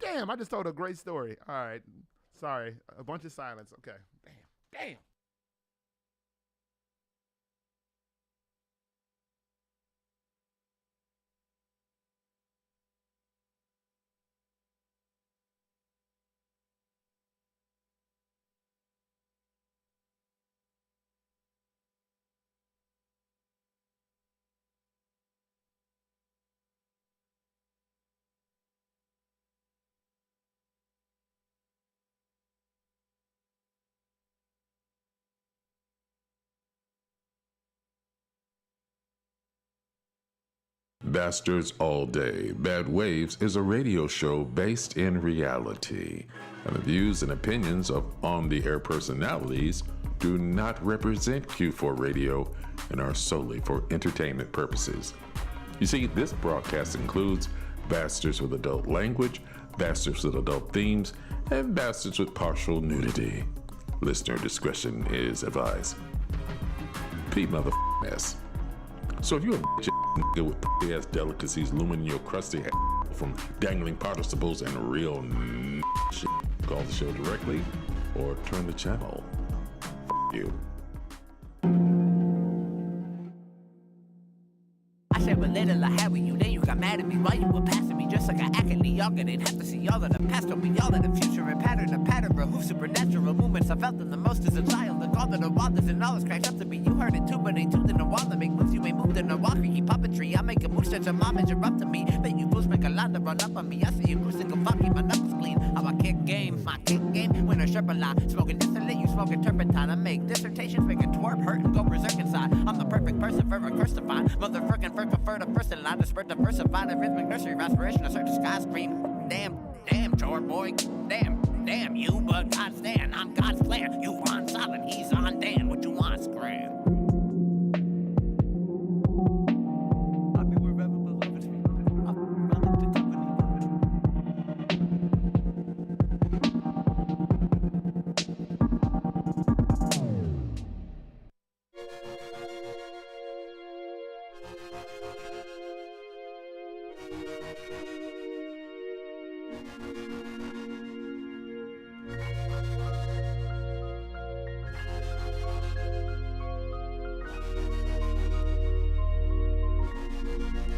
Damn, I just told a great story. All right. Sorry. A bunch of silence. Okay. Damn. Bastards All Day, Bad Waves is a radio show based in reality, and the views and opinions of on-the-air personalities do not represent Q4 Radio and are solely for entertainment purposes. You see, this broadcast includes bastards with adult language, bastards with adult themes, and bastards with partial nudity. Listener discretion is advised. P motherfuckers. So if you're a bitch nigga with ass delicacies looming in your crusty ass from dangling participles and real shit, call the show directly or turn the channel. You. I said, but little I had with you, then you got mad at me while you were passing me. Just like I acted young, I didn't have to see all of the past. Don't be all of the future and pattern of pattern. Remove supernatural movements. I felt them the most as a child. The God of the wildest and all is cracked up to me. You heard it too, but ain't tooth in the wall to make moves. You ain't moved in a walk, keep puppetry. I make a move, such a mom interrupting me. Bet you boost make a lot to run up on me. I see you cruising, go fuck me, my knuckles clean. How I kick game, my kick game. When I sharp a lot, smoking distillate, you smoking turpentine. I make dissertations, make a twerp, hurt and go berserk inside. I'm the perfect person for a curse to find. Motherfucking for confer the first in line to spread the versified of rhythmic nursery of aspiration. I search the sky, scream, damn, chore boy, damn you, but God's stand, I'm God's plan. You on silent, he's on Dan. What you want, scram? I'll be wherever beloved me.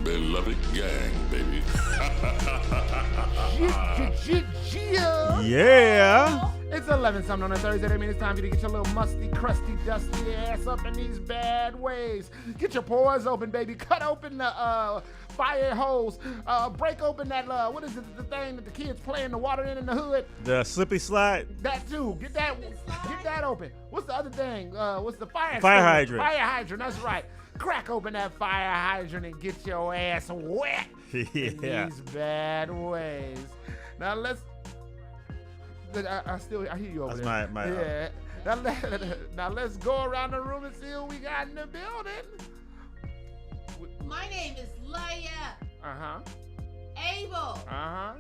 Beloved gang, baby. Yeah. It's 11 something on a Thursday. That means it's time for you to get your little musty, crusty, dusty ass up in these bad ways. Get your pores open, baby. Cut open the fire hose. Break open that, what is it, the thing that the kids play in the water in the hood? The slippy slide. That too. Get that open. What's the other thing? What's the fire? Fire hydrant. Fire hydrant. That's right. Crack open that fire hydrant and get your ass wet in Yeah. these bad ways. Now let's. I hear you over That's there. my Yeah. Now let's go around the room and see what we got in the building. My name is Leia Uh-huh. Abel. Uh-huh.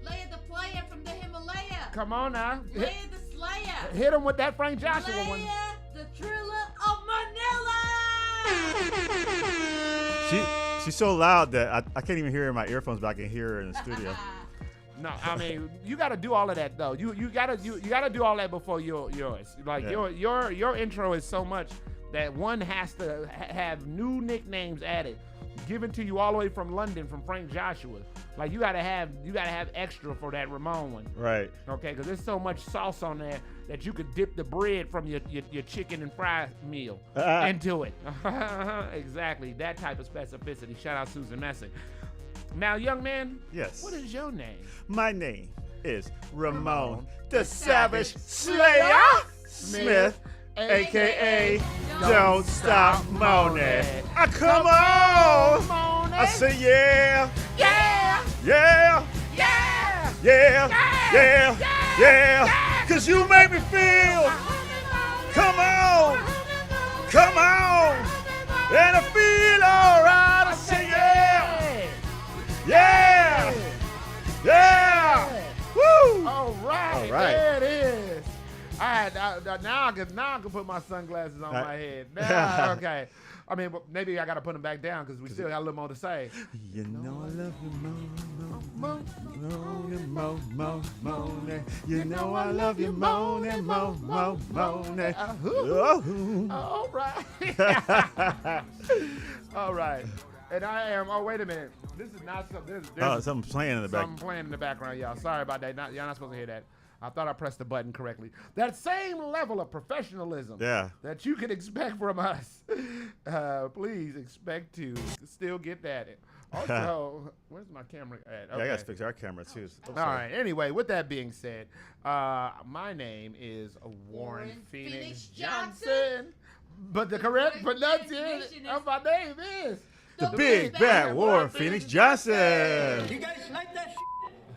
Leia the player from the Himalaya. Come on now. Leia the Slayer. Hit him with that Frank Joshua one. Leia the Triller of Manila. She's so loud that I can't even hear her in my earphones, but I can hear her in the studio. No, I mean you got to do all of that though. You got to do all that before yours. Like Yeah. your intro is so much that one has to have new nicknames added, given to you all the way from London from Frank Joshua. Like you gotta have extra for that Ramon one. Right. Okay, because there's so much sauce on there that you could dip the bread from your chicken and fry meal into it. Exactly, that type of specificity. Shout out Susan Messick. Now, young man. Yes. What is your name? My name is Ramon the Savage Slayer Smith, a.k.a. Don't Stop Moaning. Come on! I say yeah, Yeah! yeah, Yeah! yeah, cause you make me feel, come on, and I feel alright. I say yeah, woo! All right, there it is. All right, now I can put my sunglasses on my head. Now, okay. I mean, maybe I got to put them back down because we still got a little more to say. You know I love you more. You know I love you more. All right. All right. And I am. Oh, wait a minute. This is not something. Oh, something playing in the back. Something playing in the background, y'all. Sorry about that. Y'all not supposed to hear that. I thought I pressed the button correctly. That same level of professionalism that you can expect from us, please expect to still get that. Also, where's my camera at? Okay. Yeah, I got to fix our camera, too. All right. Anyway, with that being said, my name is Warren Phoenix Johnson. But the correct pronunciation of my name is the Big Bad Warren Phoenix Johnson. You guys like that?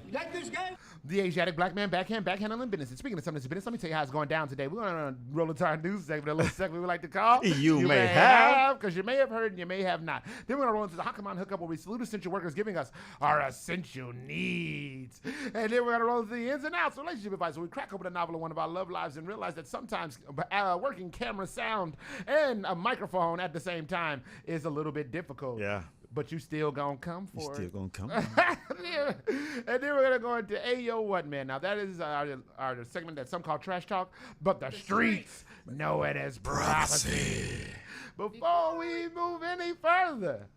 You like this guy? The Asiatic black man, backhandling business. And speaking of something that's business, let me tell you how it's going down today. We're going to roll into our news segment, a little segment we like to call You may have. Because you may have heard and you may have not. Then we're going to roll into the Hockamon Hookup where we salute essential workers giving us our essential needs. And then we're going to roll into the ins and outs of relationship advice where we crack open a novel of one of our love lives and realize that sometimes working camera, sound, and a microphone at the same time is a little bit difficult. Yeah. But you still gonna come for Still it. going to come. Yeah. And then we're gonna go into Ayo What Man. Now that is our segment that some call trash talk, but the streets know it as prophecy. Before we move any further,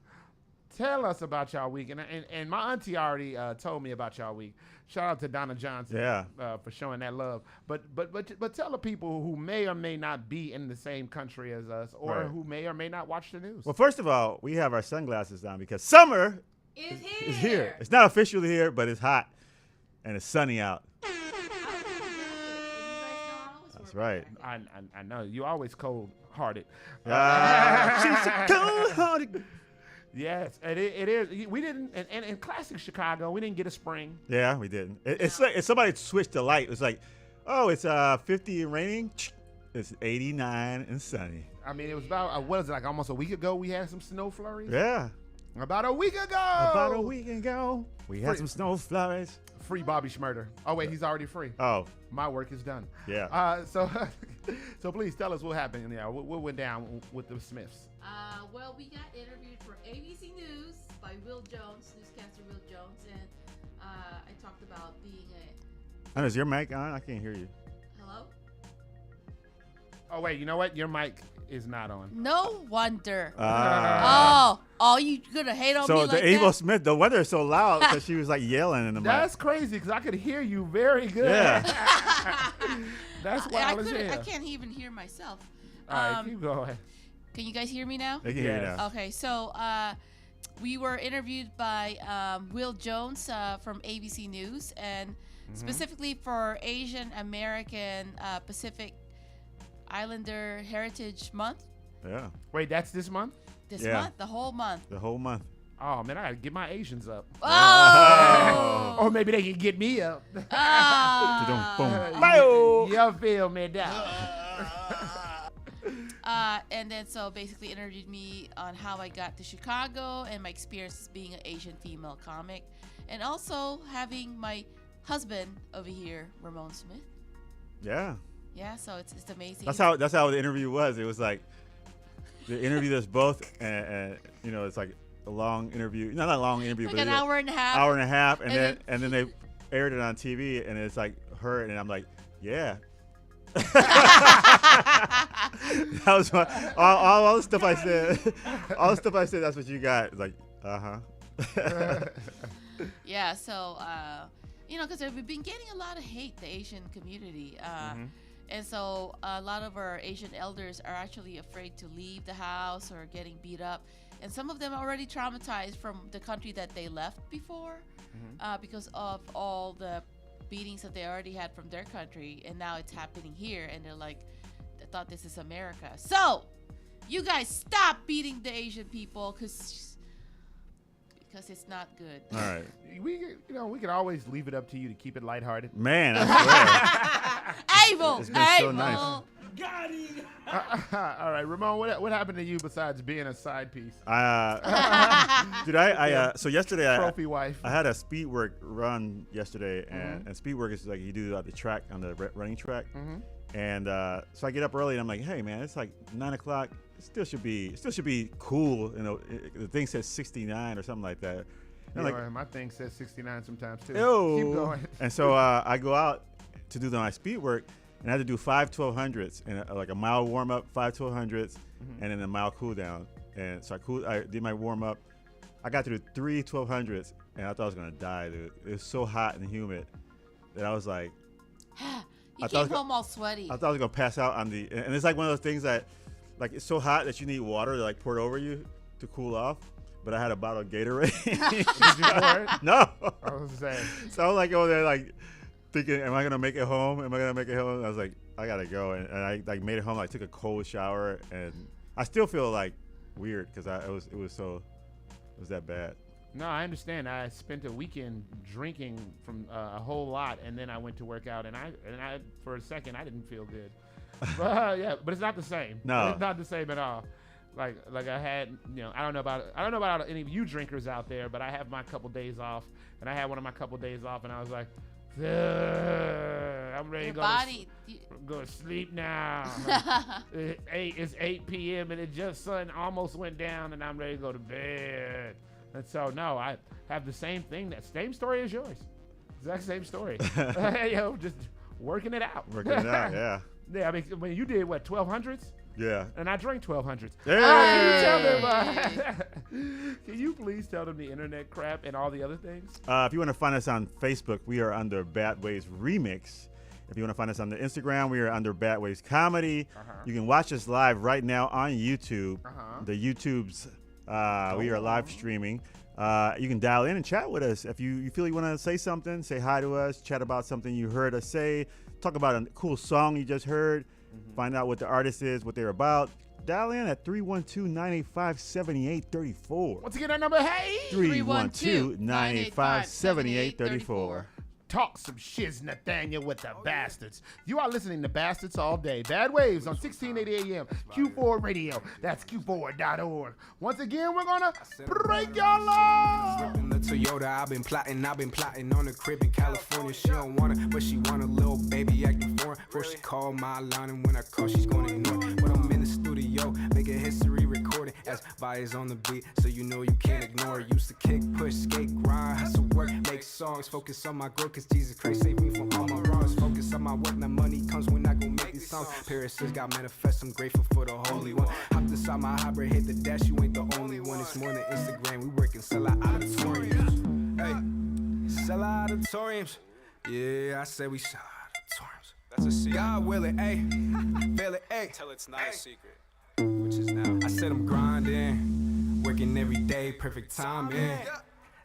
tell us about y'all week. And my auntie already told me about y'all week. Shout out to Donna Johnson for showing that love. But tell the people who may or may not be in the same country as us or who may or may not watch the news. Well, first of all, we have our sunglasses on because summer Is is here. It's not officially here, but it's hot and it's sunny out. That's right. I know. You always cold-hearted. She's so cold-hearted. Yes, and it is. We didn't, and in classic Chicago, we didn't get a spring. Yeah, we didn't. It's like if somebody switched the light. It's like, oh, it's 50 and raining. It's 89 and sunny. I mean, it was about what is it, like almost a week ago? We had some snow flurries. Yeah. About a week ago. About a week ago, we had some snow flurries. Free Bobby Schmurder. Oh wait, he's already free. Oh. My work is done. Yeah. So please tell us what happened. Yeah, what went down with the Smiths? Well, we got interviewed for ABC News by Will Jones, newscaster Will Jones, and I talked about being a. And is your mic on? I can't hear you. Hello? Oh wait, you know what? Your mic is not on. No wonder. Oh, you gonna hate on me like So that? the Avo Smith, the weather is so loud because she was like yelling in the mic. That's crazy because I could hear you very good. Yeah. That's why I was I here. can't even hear myself. All right, keep going. Can you guys hear me now? They can hear you Yes. now. Okay, so we were interviewed by Will Jones from ABC News, and specifically for Asian American Pacific Islander Heritage Month. Yeah. Wait, that's this month? This Yeah. month, the whole month. The whole month. Oh man, I gotta get my Asians up. Oh! Or maybe they can get me up. Ah! Boom. You feel me down. And then so basically interviewed me on how I got to Chicago and my experiences being an Asian female comic, and also having my husband over here, Ramon Smith. Yeah. Yeah, so it's amazing. That's how the interview was. It was like they interviewed us both, and you know, it's like a long interview. Not a long interview, like but an hour and a half. Hour and a half, and And then they aired it on TV, and it's like her, and I'm like, yeah. That was my, all the stuff I said. All the stuff I said. That's what you got. It's like, Yeah, so you know, because we've been getting a lot of hate, the Asian community, and so a lot of our Asian elders are actually afraid to leave the house or getting beat up, and some of them are already traumatized from the country that they left before, because of all the beatings that they already had from their country, and now it's happening here, and they're like, I thought this is America. So you guys stop beating the Asian people because it's not good. All right, We can always leave it up to you to keep it lighthearted. man. I swear. Abel, It's been so Abel. nice. All right, Ramon, what happened to you besides being a side piece? Dude, so yesterday Trophy wife. I had a speed work run yesterday, and speed work is like you do the track on the running track, and so I get up early and I'm like, hey man, it's like 9 o'clock. still should be cool. You know, the thing says 69 or something like that. And Yeah, my thing says 69 sometimes too. Ew. Keep going. And so I go out to do my speed work, and I had to do 5 1200s and like a mile warm up, 5 1200s, and then a mile cool down. And so I did my warm up. I got through 3 1200s, and I thought I was gonna die, dude. It was so hot and humid that I was like, You came home all sweaty. I thought I was gonna pass out on the. And it's like one of those things that, like, it's so hot that you need water to like pour it over you to cool off. But I had a bottle of Gatorade. Did you pour it? No. I was saying. So I was like over there like thinking, am I gonna make it home? Am I gonna make it home? And I was like, I gotta go. And I like made it home. I took a cold shower, and I still feel like weird because it was that bad. No, I understand. I spent a weekend drinking from a whole lot, and then I went to work out, and I for a second I didn't feel good. But yeah, but it's not the same. No, it's not the same at all. Like I had, I don't know about any of you drinkers out there, but I have my couple days off, and I had one of my couple days off, and I was like, I'm ready to go to sleep now. It's 8 p.m. and sun almost went down, and I'm ready to go to bed. And so no, I have the same thing. That same story as yours. Exact same story. Just working it out. Working it out, yeah. Yeah, I mean, when you did what 1200s. Yeah. And I drank 1200s. Hey! Can you please tell them the internet crap and all the other things? If you want to find us on Facebook, we are under Bad Waves Remix. If you want to find us on the Instagram, we are under Bad Waves Comedy. You can watch us live right now on YouTube. The YouTube's, we are live streaming. You can dial in and chat with us. If you feel you want to say something, say hi to us, chat about something you heard us say, talk about a cool song you just heard. Find out what the artist is, what they're about. Dial in at 312-985-7834. Once again, that number, hey! 312-985-7834. Talk some shiz, Nathaniel, with the bastards. You are listening to Bastards All Day. Bad Waves on 1680 AM, Q4 Radio. That's Q4.org. Once again, we're going to break your law. The Toyota, I've been plotting on the crib in California. She don't want it, but she want a little baby acting foreign. First she called my line, and when I call, she's gonna ignore it. But I'm in the studio, making history recording. As Vi's on the beat, so you know you can't ignore it. Used to kick, push, skate, grind, hustle, work, make songs, focus on my growth, cause Jesus Christ saved me from all my wrongs. Focus on my work, now money comes when I go make these songs. Paris says God manifest, I'm grateful for the Holy One. Hopped inside my hybrid, hit the dash, you ain't the only one. It's more than Instagram, we work and sell out auditoriums. Hey, sell out auditoriums. Yeah, I said we sell out auditoriums. That's a secret. God will it, ayy. Feel it, ayy. Tell it's not a secret. Which is now. I said I'm grinding, working every day, perfect timing.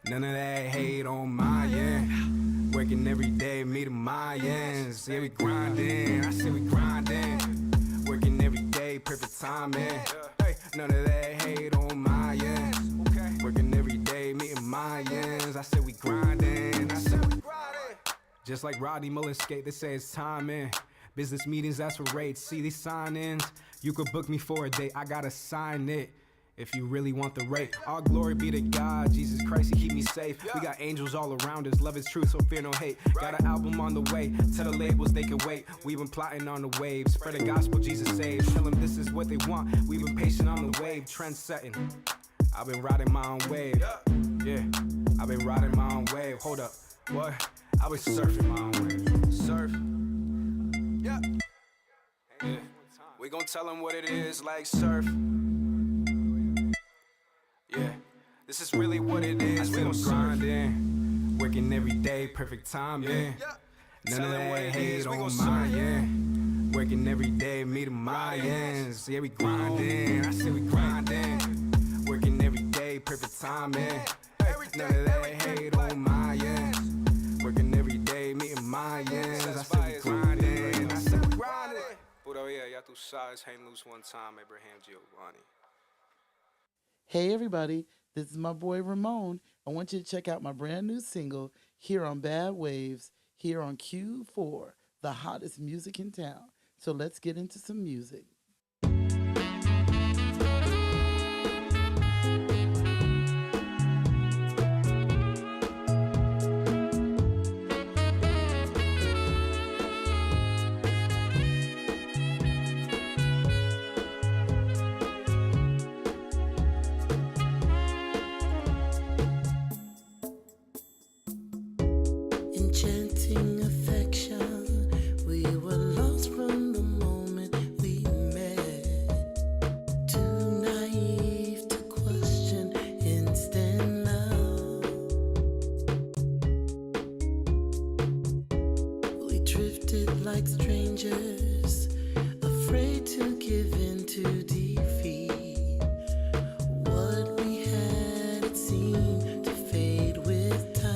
None of that hate on my end. Working every day, meeting my ends. Yeah, we grinding. I said we grinding. Working every day, perfect timing. Hey, none of that hate on my ends. Working every day, meeting my ends. I said we grinding. I said we grinding. Just like Rodney Mullen skate, they say it's time in. Business meetings, that's for rates. See these sign-ins. You could book me for a date. I gotta sign it. If you really want the rate, all glory be to God, Jesus Christ, He keep me safe. We got angels all around us, love is truth, so fear no hate. Got an album on the way, tell the labels they can wait. We've been plotting on the wave, spread the gospel, Jesus saves. Tell them this is what they want, we've been patient on the wave, trend setting. I've been riding my own wave, yeah, I've been riding my own wave. Hold up, what? I've been surfing my own wave, surf, yeah. We gon' tell them what it is, like surf. Yeah, this is really what it is. We gon' grindin', working every day, perfect timing. None of that hate on my end. Working every day, meeting my ends. Yeah, we grindin'. I say we grindin', working every day, perfect timing. None of that hate on my ends. Working every day, meeting my ends. I say we grindin'. I say we grindin'. Puro yeah, ya tú sabes, hang loose one time, Abraham Giovanni. Hey everybody, this is my boy Ramon. I want you to check out my brand new single here on Bad Waves, here on Q4, the hottest music in town. So let's get into some music. Chanting affection, we were lost from the moment we met. Too naive to question instant love. We drifted like strangers, afraid to give in to defeat. What we had, it seemed to fade with time.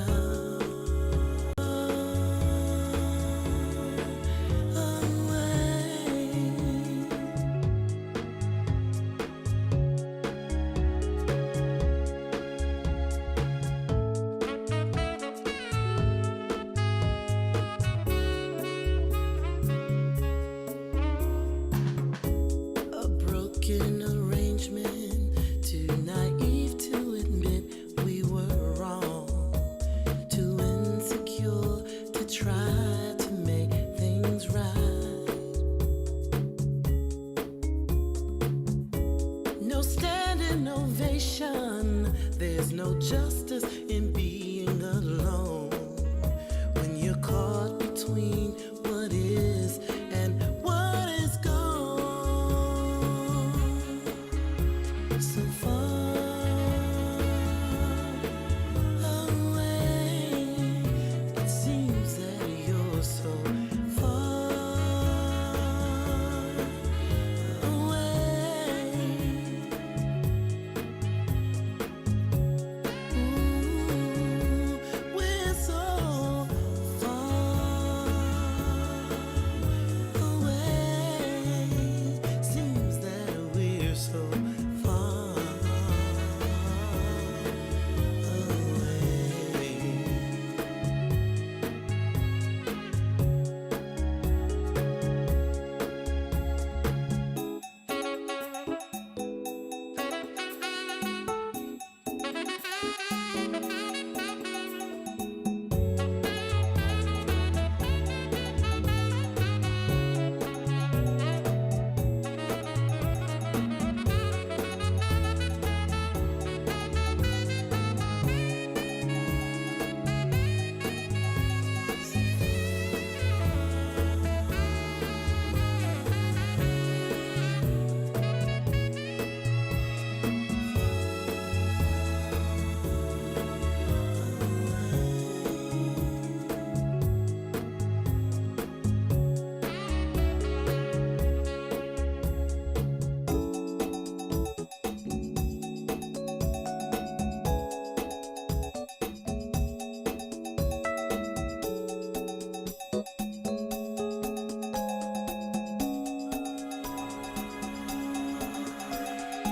A broken arrangement, too naive to admit we were wrong, too insecure to try to make things right. No standing ovation, there's no justice in being alone. When you're caught between what is and what is gone, so far away, it seems that you're so far away. Ooh, we're so far away. Seems that we're so far away.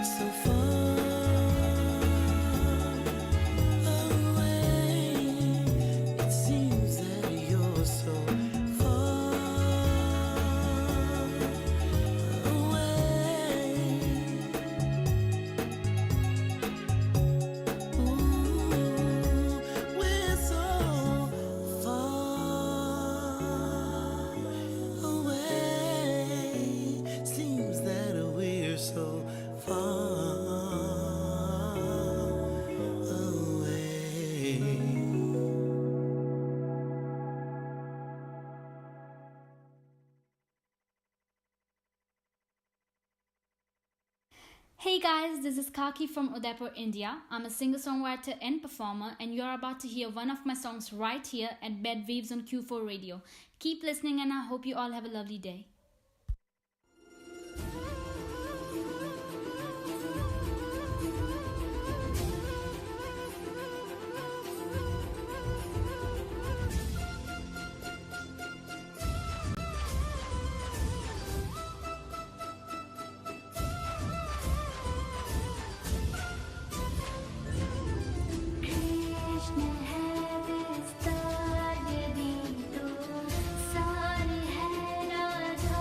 So far away, it seems that you're so far away. Ooh, we're so far away. Seems that we're so far away. Hey guys, this is Kaki from Udaipur, India. I'm a singer-songwriter and performer, and you're about to hear one of my songs right here at Bed Waves on Q4 Radio. Keep listening, and I hope you all have a lovely day. Krishna है विस्तार दी तो सारी है Radha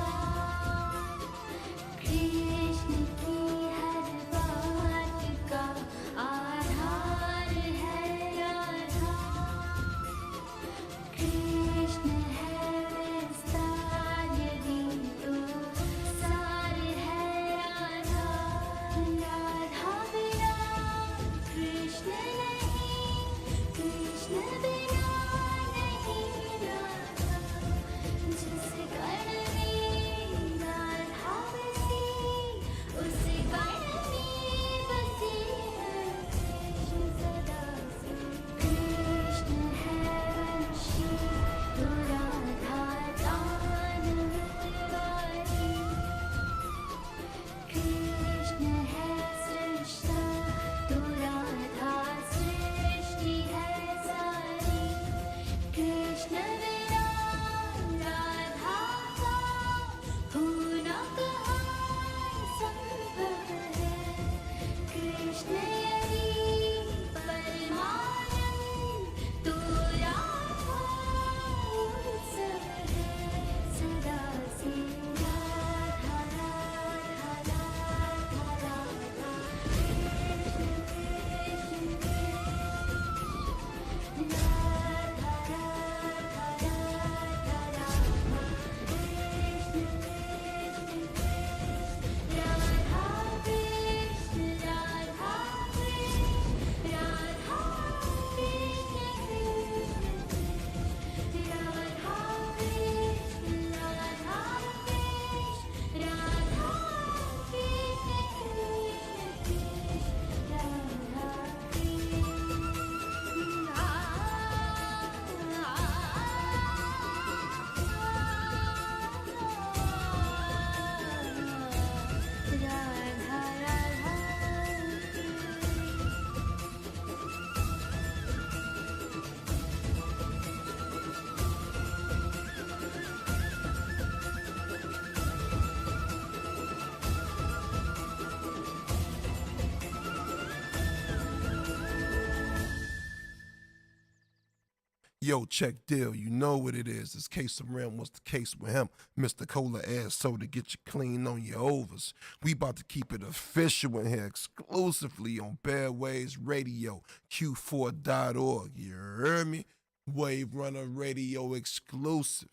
Yo, check deal, you know what it is. This case of Ram was the case with him. Mr. Cola ass so to get you clean on your overs. We about to keep it official in here exclusively on Bad Waves Radio, Q4.org. You heard me? Wave Runner Radio exclusive.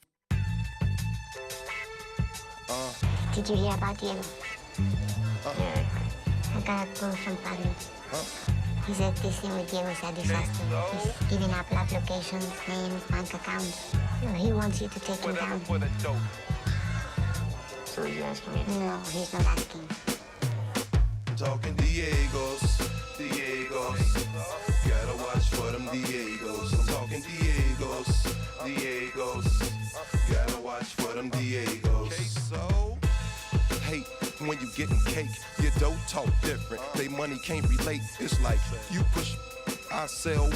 Did you hear about Diego? I got a call from Pablo. He said this thing with Diego is a disaster. He's giving up lab locations, names, bank accounts. He wants you to take him down. So he's asking me? No, he's not asking. Talking Diegos. Gotta watch for them Diegos. I'm talking Diegos. Gotta watch for them Diegos. So hate when you getting cake, you don't talk different. They money can't relate. It's like you push, I sell.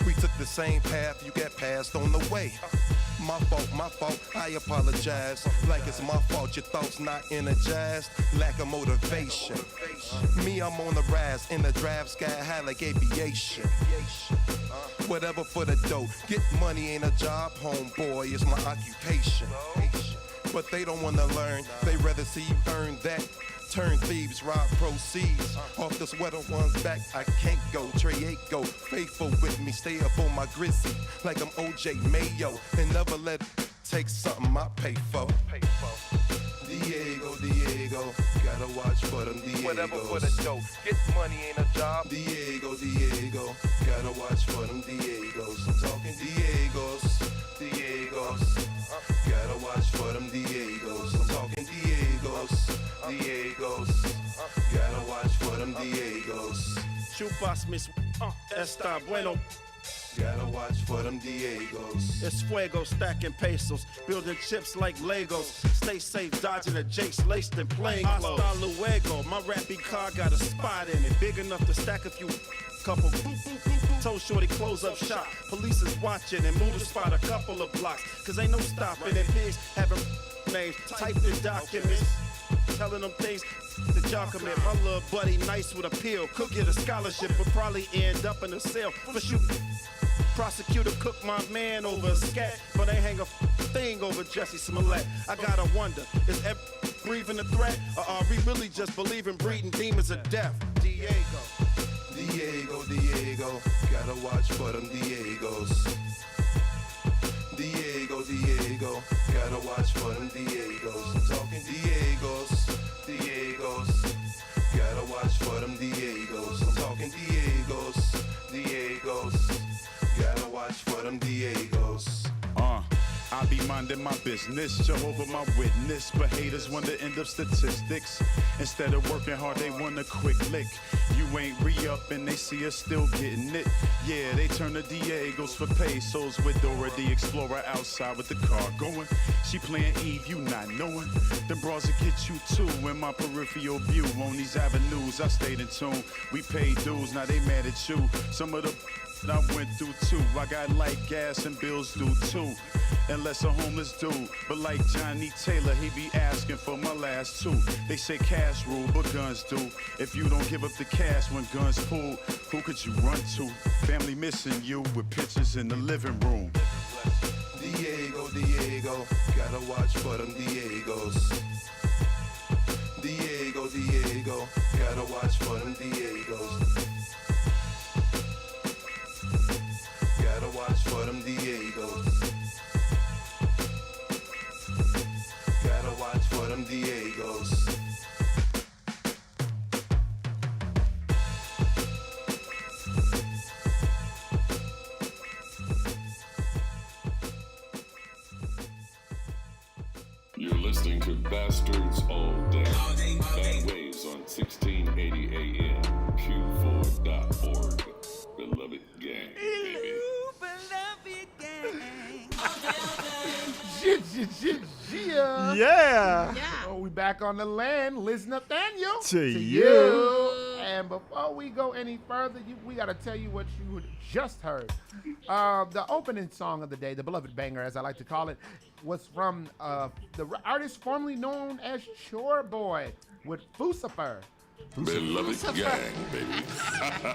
We took the same path, you got passed on the way. My fault, I apologize. Like it's my fault, your thoughts not energized. Lack of motivation. Me, I'm on the rise, in the drive, sky high like aviation. Whatever for the dough, get money ain't a job, homeboy, it's my occupation. But they don't wanna learn, they rather see you earn that. Turn thieves, rob proceeds. Off the sweater one's back, I can't go. Trey go, faithful with me, stay up on my grizzy like I'm OJ Mayo, and never let take something I pay for. Diego, gotta watch for them Diegos. Whatever for the dough, get money ain't a job. Diego, gotta watch for them Diegos. I'm talking Diegos. Gotta watch for them Diegos. I'm talking Diegos. Gotta watch for them Diegos. Chupas mis está bueno. Gotta watch for them Diegos. It's fuego, stacking pesos, building chips like Legos. Stay safe, dodging the jakes, laced in plain clothes. Hasta luego, my rappy car got a spot in it, big enough to stack a few. Couple told shorty close up shop. Police is watching and move the spot a couple of blocks. Cause ain't no stopping it. Pigs having names, typed in documents. Telling them things that y'all commit. My little buddy nice with appeal. Could get a scholarship, but probably end up in a cell for shooting. Prosecutor cooked my man over a scat, but they hang a thing over Jesse Smollett. I gotta wonder, is breathing a threat? Or are we really just believing breeding demons of death? Diego, gotta watch for them Diegos. Diego, gotta watch for them Diegos. I'm talking Diegos. Gotta watch for them Diegos. I'm talking Diegos. Gotta watch for them Diegos. I be minding my business, Jehovah my witness. But haters want to end up statistics. Instead of working hard, they want a quick lick. You ain't re-up and they see us still getting it. Yeah, they turn to Diegos for pesos with Dora the Explorer outside with the car going. She playing Eve, you not knowing. Them bras will get you too in my peripheral view. On these avenues, I stayed in tune. We paid dues, now they mad at you. Some of the I went through too. I got light gas and bills due too. Unless a homeless dude, but like Johnny Taylor, he be asking for my last two. They say cash rule, but guns do. If you don't give up the cash when guns pull, who could you run to? Family missing you with pictures in the living room. Diego, gotta watch for them Diegos. Diego, gotta watch for them Diegos. Gotta watch for them Diegos. Gotta watch for them Diegos. You're listening to Bastards All Day. Bad Waves on 1680 AM, Q4.org. Beloved gang, baby. Yeah. Oh, we back on the land. Listen, Nathaniel. To you. And before we go any further, we got to tell you what you just heard. The opening song of the day, the beloved banger, as I like to call it, was from the artist formerly known as Chore Boy with Fusifer. Beloved gang, baby.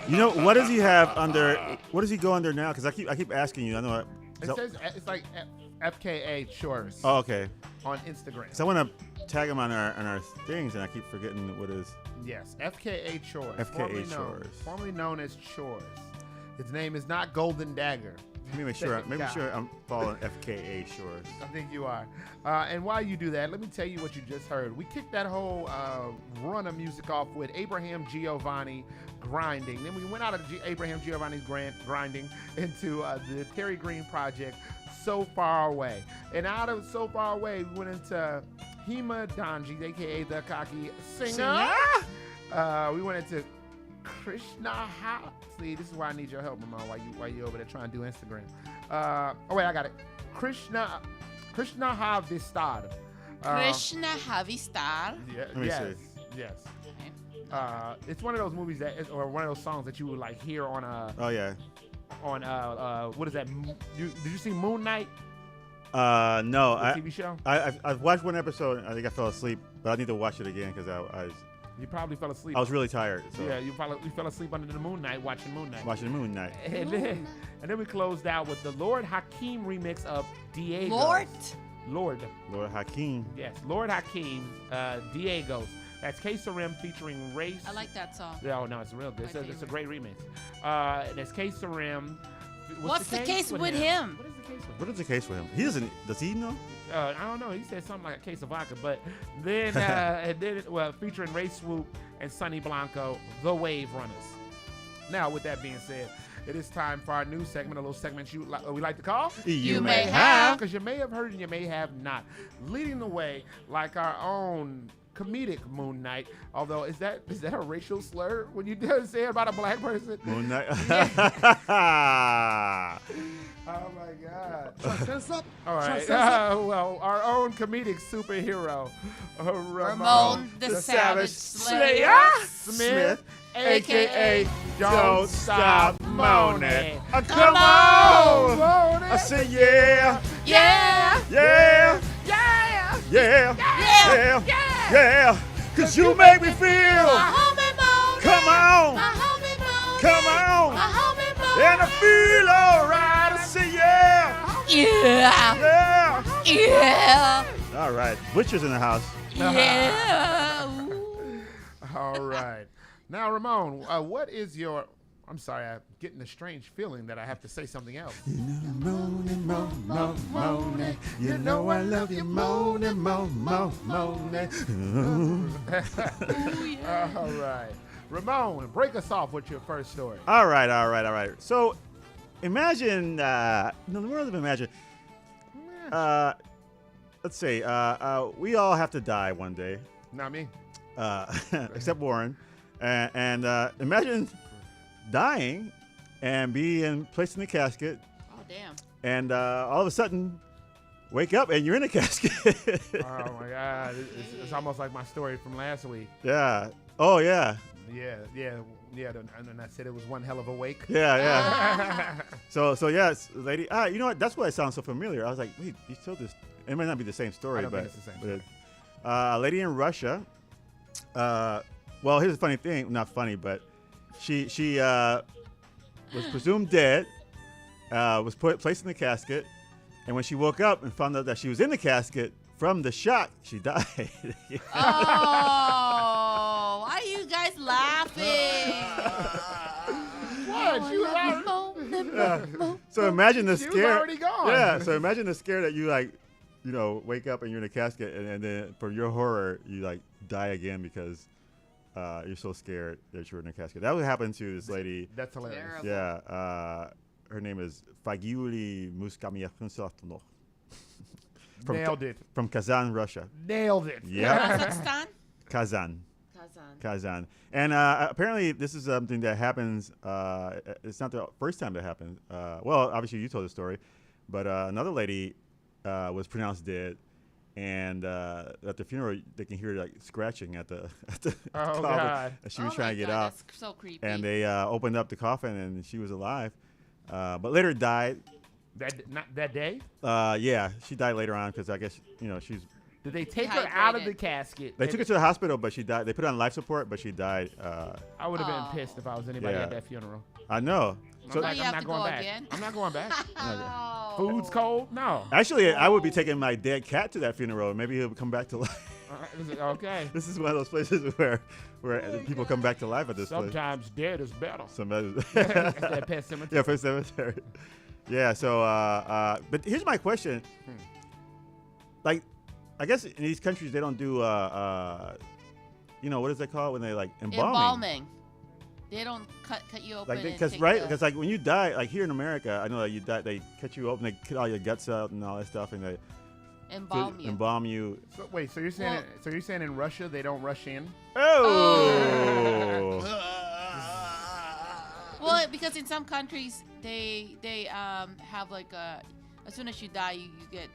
You know, what does he have under? What does he go under now? Because I keep asking you. I know It says it's like FKA Chores. Oh, okay. On Instagram. So I want to tag him on our things, and I keep forgetting what it is. Yes, FKA Chores. FKA Formerly known as Chores. His name is not Golden Dagger. Let me make sure I'm following FKA Shores. I think you are. And while you do that, let me tell you what you just heard. We kicked that whole run of music off with Abraham Giovanni, Grinding. Then we went out of Abraham Giovanni's Grinding into the Terry Green project, So Far Away. And out of So Far Away, we went into Hema Donji, a.k.a. the cocky singer. We went into Krishna Ha. See, this is why I need your help, Mama, while you over there trying to do Instagram. Oh wait, I got it. Krishna Havistad. Krishna Havistar. Yeah, yes. It's one of those movies or one of those songs that you would like hear on what is that? Did you see Moon Knight? No, the TV show. I've watched one episode. I think I fell asleep, but I need to watch it again because You probably fell asleep. I was really tired. So. Yeah, you fell asleep under the Moon Knight watching Moon Knight. Watching Moon Knight. And then we closed out with the Lord Hakeem remix of Diego. Lord Hakeem. Yes, Lord Hakeem, Diego's. That's K-Sarim featuring Race. I like that song. Oh, no, it's real good. It's a great remix. There's K-Sarim. What's the case with him? What is the case with him? What is the case with him? Does he know? I don't know. He said something like a case of vodka, but then featuring Ray Swoop and Sonny Blanco, The Wave Runners. Now, with that being said, it is time for our new segment, a little segment we like to call You May Have. Because you may have heard and you may have not. Leading the way, like our own comedic Moon Knight, although is that a racial slur when you say it about a black person? Moon Knight. Oh my God. All right. Well, our own comedic superhero, Ramon the Savage Slayer Smith, aka Don't Stop Moaning. Come on! I say yeah. Yeah. Yeah. Yeah. Yeah. Yeah. Yeah. Cause you make me feel. Come on. Come on. And I feel alright. I say yeah. Yeah. Yeah. Yeah. All right. Butcher's in the house. Yeah. All right. Now, Ramon, what is your... I'm sorry, I'm getting a strange feeling that I have to say something else. You know, moaning. You know I love you, moaning. All right. Ramon, break us off with your first story. All right. So, imagine, the world of imagine. Let's see, we all have to die one day. Not me. Except Warren. And imagine dying and being placed in a casket. Oh, damn. And all of a sudden, wake up and you're in a casket. Oh, my God. It's almost like my story from last week. Yeah. Oh, yeah. Yeah. And I said it was one hell of a wake. Yeah. So yes, lady. You know what? That's why it sounds so familiar. I was like, wait, you told this. It might not be the same story, think but it's the same story. A lady in Russia. Well, here's a funny thing. Not funny, but she was presumed dead. Was placed in the casket, and when she woke up and found out that she was in the casket from the shock, she died. Oh, why are you guys laughing? What? She was So imagine the She scare. was already gone. Yeah. So imagine the scare that you wake up and you're in a casket, and then for your horror, you die again because you're so scared that you're in a casket. That would happen to this lady. That's hilarious. Terrible. Yeah. Her name is Fagiuli Muskamiakhunsoftno. Nailed it. From Kazan, Russia. Nailed it. Yeah. Kazakhstan? Kazan. And apparently this is something that happens. It's not the first time that happened. Well, obviously you told the story, but another lady was pronounced dead, and at the funeral they can hear scratching at the coffin. God. As she was trying to get out. That's so creepy. And they opened up the coffin and she was alive, but later died. Not that day? Yeah, she died later on because I guess she's. Did they take her out of the casket? They took her to the hospital, but she died. They put her on life support, but she died. I would have been pissed if I was anybody at that funeral. I know. I'm not going back. I'm not going back. Oh. food's cold. No. Actually, I would be taking my dead cat to that funeral. Maybe he'll come back to life. Okay. This is one of those places where people come back to life at this place. Sometimes dead is better. Sometimes. That Pet Cemetery. Yeah, Pet Cemetery. Yeah. So, but here's my question. Like, I guess in these countries they don't do, what is that called when they like embalming? They don't cut you open. Like, because like when you die, like here in America, I know that you die, they cut you open, they cut all your guts out and all that stuff, and they embalm you. So, wait, so you're saying in Russia they don't rush in? Oh. Well, because in some countries they have like as soon as you die you get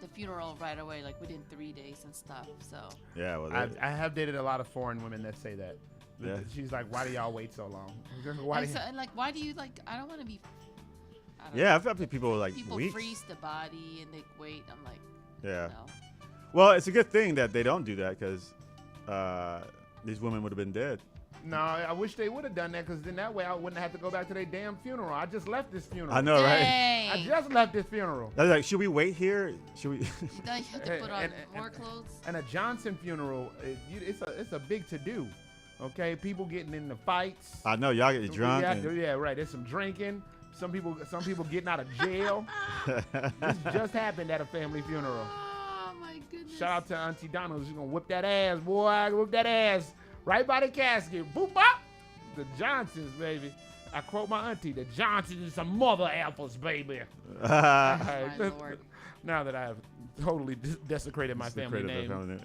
the funeral right away, like within 3 days and stuff. So yeah, well, I have dated a lot of foreign women that say that. Yeah. She's like, why do y'all wait so long? Why do you like? I don't want to be. I've had people like people weeks. freeze the body and they wait. I'm like, yeah. No. Well, it's a good thing that they don't do that because these women would have been dead. No, I wish they would have done that because then that way I wouldn't have to go back to their damn funeral. I just left this funeral. I know, right? I just left this funeral. I was like, should we wait here? Should we? Don't you have to put on more clothes? And a Johnson funeral, it's a big to do. Okay, people getting into fights. I know y'all get drunk. Yeah, right. There's some drinking. Some people getting out of jail. This just happened at a family funeral. Oh my goodness! Shout out to Auntie Donna. She's gonna whip that ass, boy. Whip that ass right by the casket. Boop bop. The Johnsons, baby. I quote my auntie: "The Johnsons is some mother apples, baby." My Lord. Now that I have totally desecrated my family name,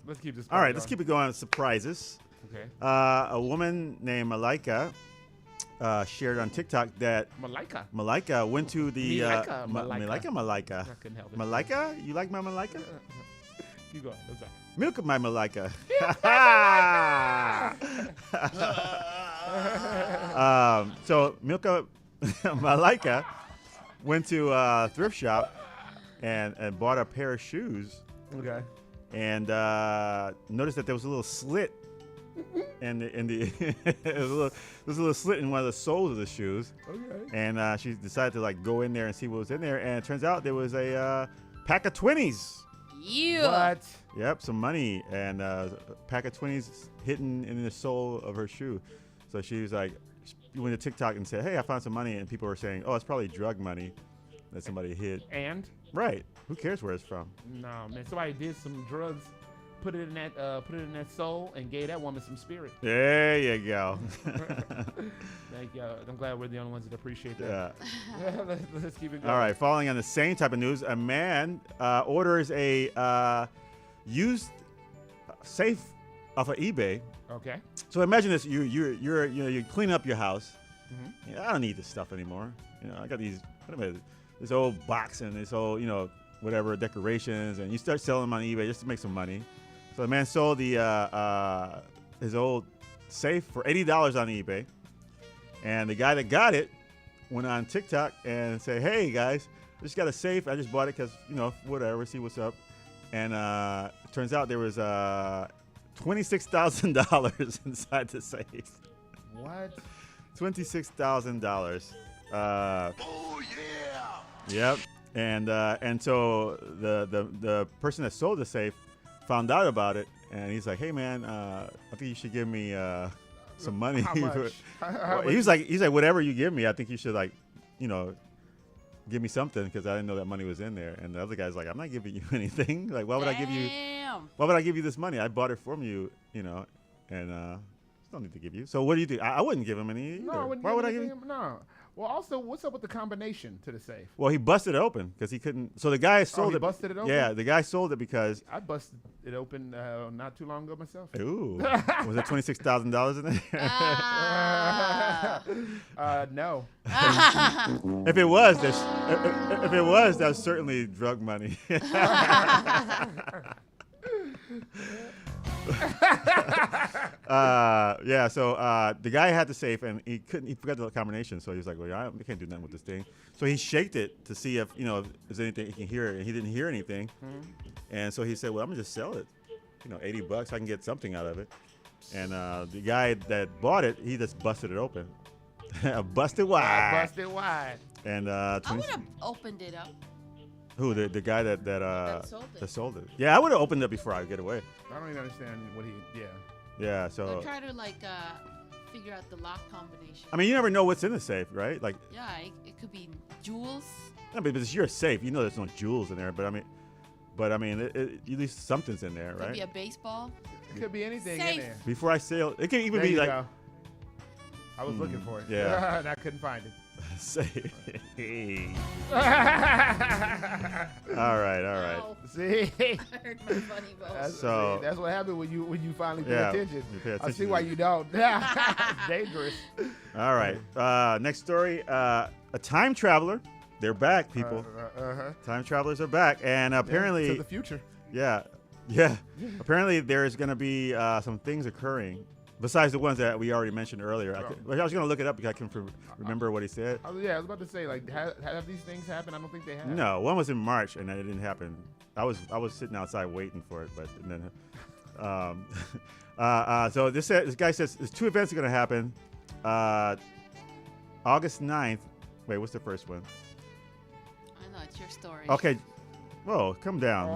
let's keep this. All right, going. let's keep it going. Surprises. Okay. A woman named Malika shared on TikTok that Malika went to the Malika. I couldn't help it. Malika, you like my Malika? You go ahead. I'm sorry. Milk my Malika. So Malika went to a thrift shop and bought a pair of shoes. Okay. And noticed that there was a little slit. And there's a little slit in one of the soles of the shoes. Okay. And she decided to like go in there and see what was in there. And it turns out there was a pack of 20s. Yeah. What? Yep, some money and a pack of 20s hidden in the sole of her shoe. So she was like, she went to TikTok and said, "Hey, I found some money," and people were saying, "Oh, it's probably drug money that somebody hid." And? Right. Who cares where it's from? No, man. Somebody did some drugs. Put it in that soul and gave that woman some spirit. There you go. Thank you. I'm glad we're the only ones that appreciate that. Yeah. Let's keep it going. All right. Following on the same type of news, a man orders a used safe off of eBay. Okay. So imagine this: you clean up your house. Mm-hmm. I don't need this stuff anymore. I got this old box and this old whatever decorations, and you start selling them on eBay just to make some money. So the man sold his old safe for $80 on eBay, and the guy that got it went on TikTok and said, "Hey guys, I just got a safe. I just bought it because whatever, see what's up." And it turns out there was $26,000 inside the safe. What? $26,000. Oh yeah. Yep. And so the person that sold the safe found out about it, and he's like, "Hey man, I think you should give me some money." How much? He's like, "Whatever you give me, I think you should give me something because I didn't know that money was in there." And the other guy's like, "I'm not giving you anything. Like, why would I give you? Why would I give you this money? I bought it from you, and don't need to give you. So what do you do? I wouldn't give him any. No, I wouldn't. Why would I give him? No. Well, also, what's up with the combination to the safe? Well, he busted it open because he couldn't. So the guy sold it. Busted it open? Yeah, the guy sold it because I busted it open not too long ago myself. Ooh, was it $26,000 in there? No. If it was, that's certainly drug money. Yeah, so the guy had the safe and he forgot the combination, so he was like, "Well, I can't do nothing with this thing." So he shaked it to see if if there's anything he can hear, and he didn't hear anything. Mm-hmm. And so he said, "Well, I'm gonna just sell it, $80, I can get something out of it." And the guy that bought it, he just busted it open, Busted wide. Busted wide. And I would have opened it up. who the guy that sold it? Yeah, I would have opened it before I get away. I don't even understand what he. Yeah. Yeah. So. I'd try to figure out the lock combination. I mean, you never know what's in the safe, right? Like. Yeah, it could be jewels. No, but it's your safe. You know, there's no jewels in there. But I mean, at least something's in there, right? Could be a baseball. It could be anything Safe. in there. Before I sail, it can even There be you like. go. I was looking for it. Yeah. and I couldn't find it. Safe. All right. Oh. See. I heard my funny voice. So- That's what happened when you finally pay Yeah, attention. you pay I see attention why to you don't. It's dangerous. All right. Next story. A time traveler. They're back, people. Time travelers are back, and apparently to the future. Yeah. Apparently, there's going to be some things occurring besides the ones that we already mentioned earlier. I was going to look it up because I can remember what he said. I was about to say, like, have these things happened? I don't think they have. No, one was in March, and it didn't happen. I was sitting outside waiting for it, but then. So this guy says there's two events are going to happen. August 9th. Wait, what's the first one? I know, it's your story. Okay. Whoa, come down.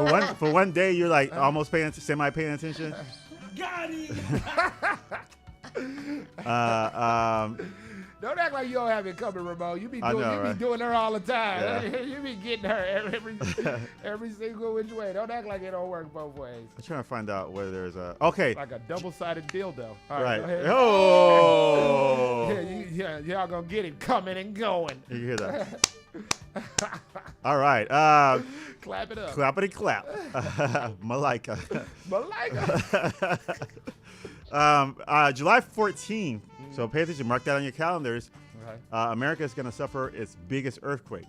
Like, for one day, you're like almost semi paying attention. Got it. Don't act like you don't have it coming, Ramon. You be doing her all the time. Yeah. You be getting her every single which way. Don't act like it don't work both ways. I'm trying to find out whether there's a like a double-sided dildo. All right. Go ahead. Oh. Y'all gonna get it coming and going. You hear that? All right. Clap it up. Clappity clap. Malika. July 14th. So pay attention. Mark that on your calendars. Okay. America is going to suffer its biggest earthquake.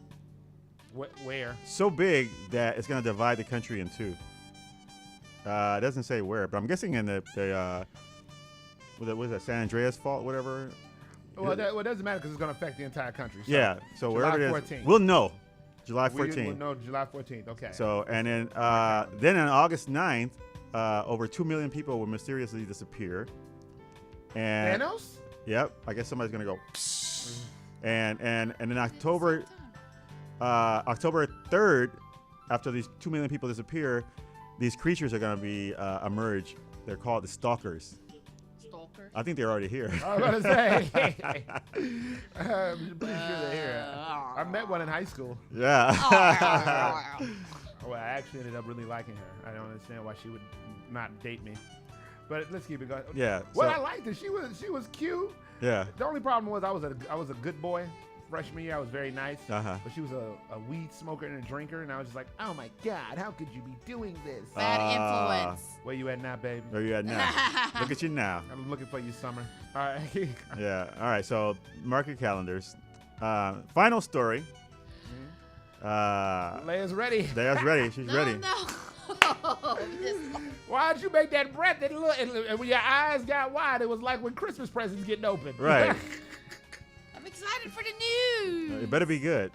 Where? So big that it's going to divide the country in two. It doesn't say where, but I'm guessing in the what is that, San Andreas fault, whatever. Well, it doesn't matter because it's going to affect the entire country. So Yeah. So July wherever it is, 14th. we'll know. July 14th. We'll know July 14th. Okay. So and then on August 9th, over 2 million people will mysteriously disappear. And Thanos? Yep. I guess somebody's gonna go. And in October 3rd, after these 2 million people disappear, these creatures are gonna be emerge. They're called the stalkers. Stalkers? I think they're already here. I was about to say. I'm pretty sure they're here. I met one in high school. Yeah. Well, I actually ended up really liking her. I don't understand why she would not date me. But let's keep it going. Yeah. Well, I liked her. She was cute. Yeah. The only problem was I was a good boy. Freshman year, I was very nice. Uh-huh. But she was a weed smoker and a drinker, and I was just like, oh my God, how could you be doing this? Bad influence. Where you at now, baby? Where you at now? Look at you now. I'm looking for you, Summer. All right. Yeah. All right. So mark your calendars. Final story. Leia's ready. Leia's ready. She's ready. No. Why'd you make that breath and look? And when your eyes got wide, it was like when Christmas presents getting opened. Right. I'm excited for the news. It better be good.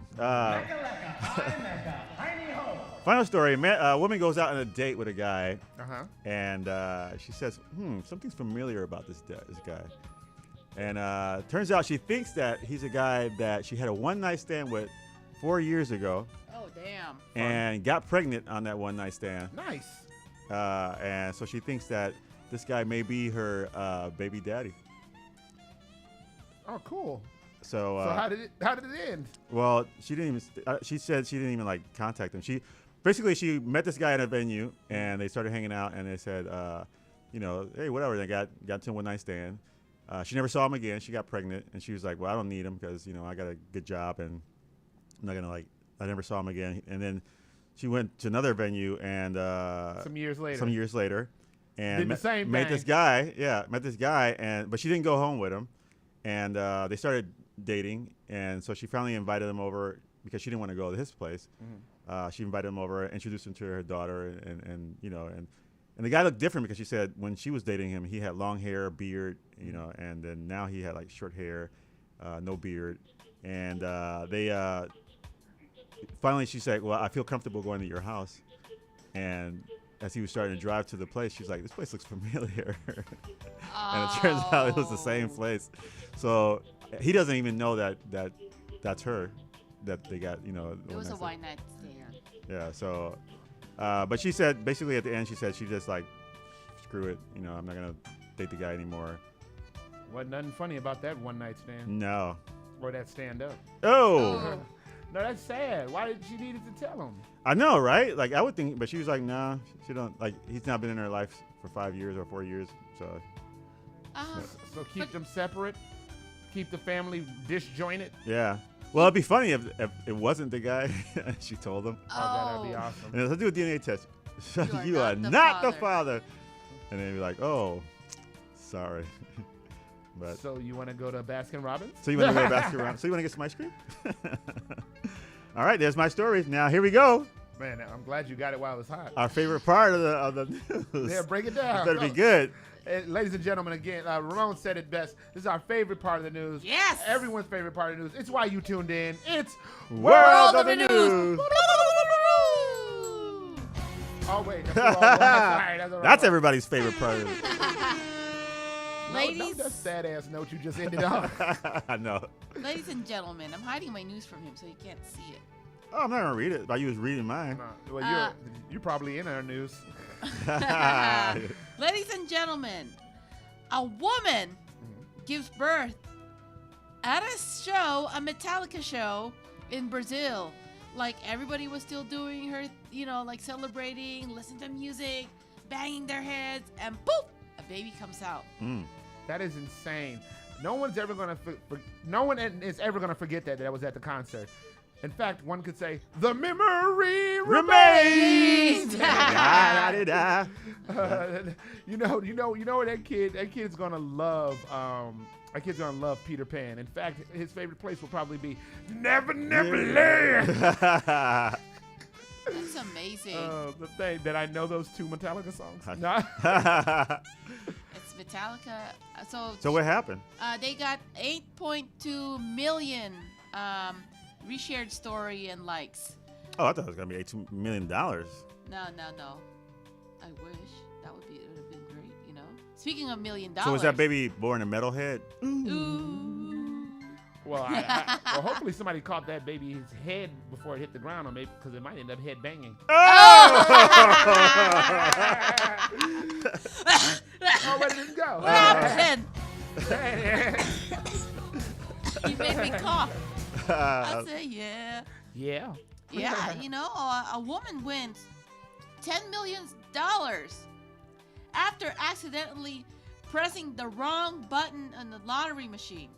Final story. A woman goes out on a date with a guy, and she says, something's familiar about this guy. And turns out she thinks that he's a guy that she had a one-night stand with 4 years ago. Oh, damn. And got pregnant on that one-night stand. Nice. And so she thinks that this guy may be her baby daddy. Oh, cool. So how did it end? Well, she didn't even. She said she didn't even like contact him. She met this guy at a venue, and they started hanging out, and they said, hey, whatever. They got to a one-night stand. She never saw him again. She got pregnant, and she was like, well, I don't need him because I got a good job, and I'm not gonna I never saw him again. And then she went to another venue, and some years later, and did the same met thing. this guy. Yeah, met this guy, but she didn't go home with him, and they started dating, and so she finally invited him over because she didn't want to go to his place. She invited him over, introduced him to her daughter, and the guy looked different because she said when she was dating him, he had long hair, beard, and then now he had like short hair, no beard, and finally she said, well, I feel comfortable going to your house, and as he was starting to drive to the place, she's like, "This place looks familiar," and it turns out it was the same place. So he doesn't even know that that's her, that they got, you know. It was a one night stand. Yeah. So, but she said basically at the end, she said she just like, screw it, you know, I'm not gonna date the guy anymore. Wasn't nothing funny about that one night stand. No. Or that stand up. Oh. No, that's sad. Why did she need to tell him? I know, right? Like I would think, but she was like, nah, she don't like. He's not been in her life for 5 years or 4 years, so. So keep them separate. Keep the family disjointed. Yeah. Well, it'd be funny if it wasn't the guy. She told him. Oh, that'd be awesome. And let's do a DNA test. You are not the father. And then he'd be like, oh, sorry. But so you want to go to Baskin Robbins? So you want to go to Baskin Robbins? So you want to get some ice cream? All right, there's my story. Now here we go. Man, I'm glad you got it while it was hot. Our favorite part of the news. Yeah, break it down. Better be good. Ladies and gentlemen, again, Ramon said it best. This is our favorite part of the news. Yes. Everyone's favorite part of the news. It's why you tuned in. It's World of the News. Oh, wait. That's That's everybody's favorite part of it. Ladies. No, that sad ass note you just ended on. I know. Ladies and gentlemen, I'm hiding my news from him so you can't see it. Oh, I'm not going to read it. But you was reading mine. Well, you're probably in our news. Ladies and gentlemen, a woman gives birth at a show, a Metallica show in Brazil. Like everybody was still doing her, you know, like celebrating, listening to music, banging their heads, and boop, a baby comes out. That is insane. No one's ever gonna no one is ever gonna forget that was at the concert. In fact, one could say the memory remains. You know that kid's gonna love that kid's gonna love Peter Pan. In fact, his favorite place will probably be Never Land. That's amazing. The thing that I know those two Metallica songs. It's Metallica. So what happened? They got 8.2 million reshared story and likes. Oh, I thought it was gonna be $8 million. No. I wish it would have been great. You know. Speaking of $1 million. So was that baby born a metalhead? Ooh. Well, well, hopefully somebody caught that baby's head before it hit the ground, or maybe because it might end up head banging. Oh! Oh, where did it go? What happened? You made me cough. I said, yeah. Yeah. Yeah, you know, a woman wins $10 million after accidentally pressing the wrong button on the lottery machine.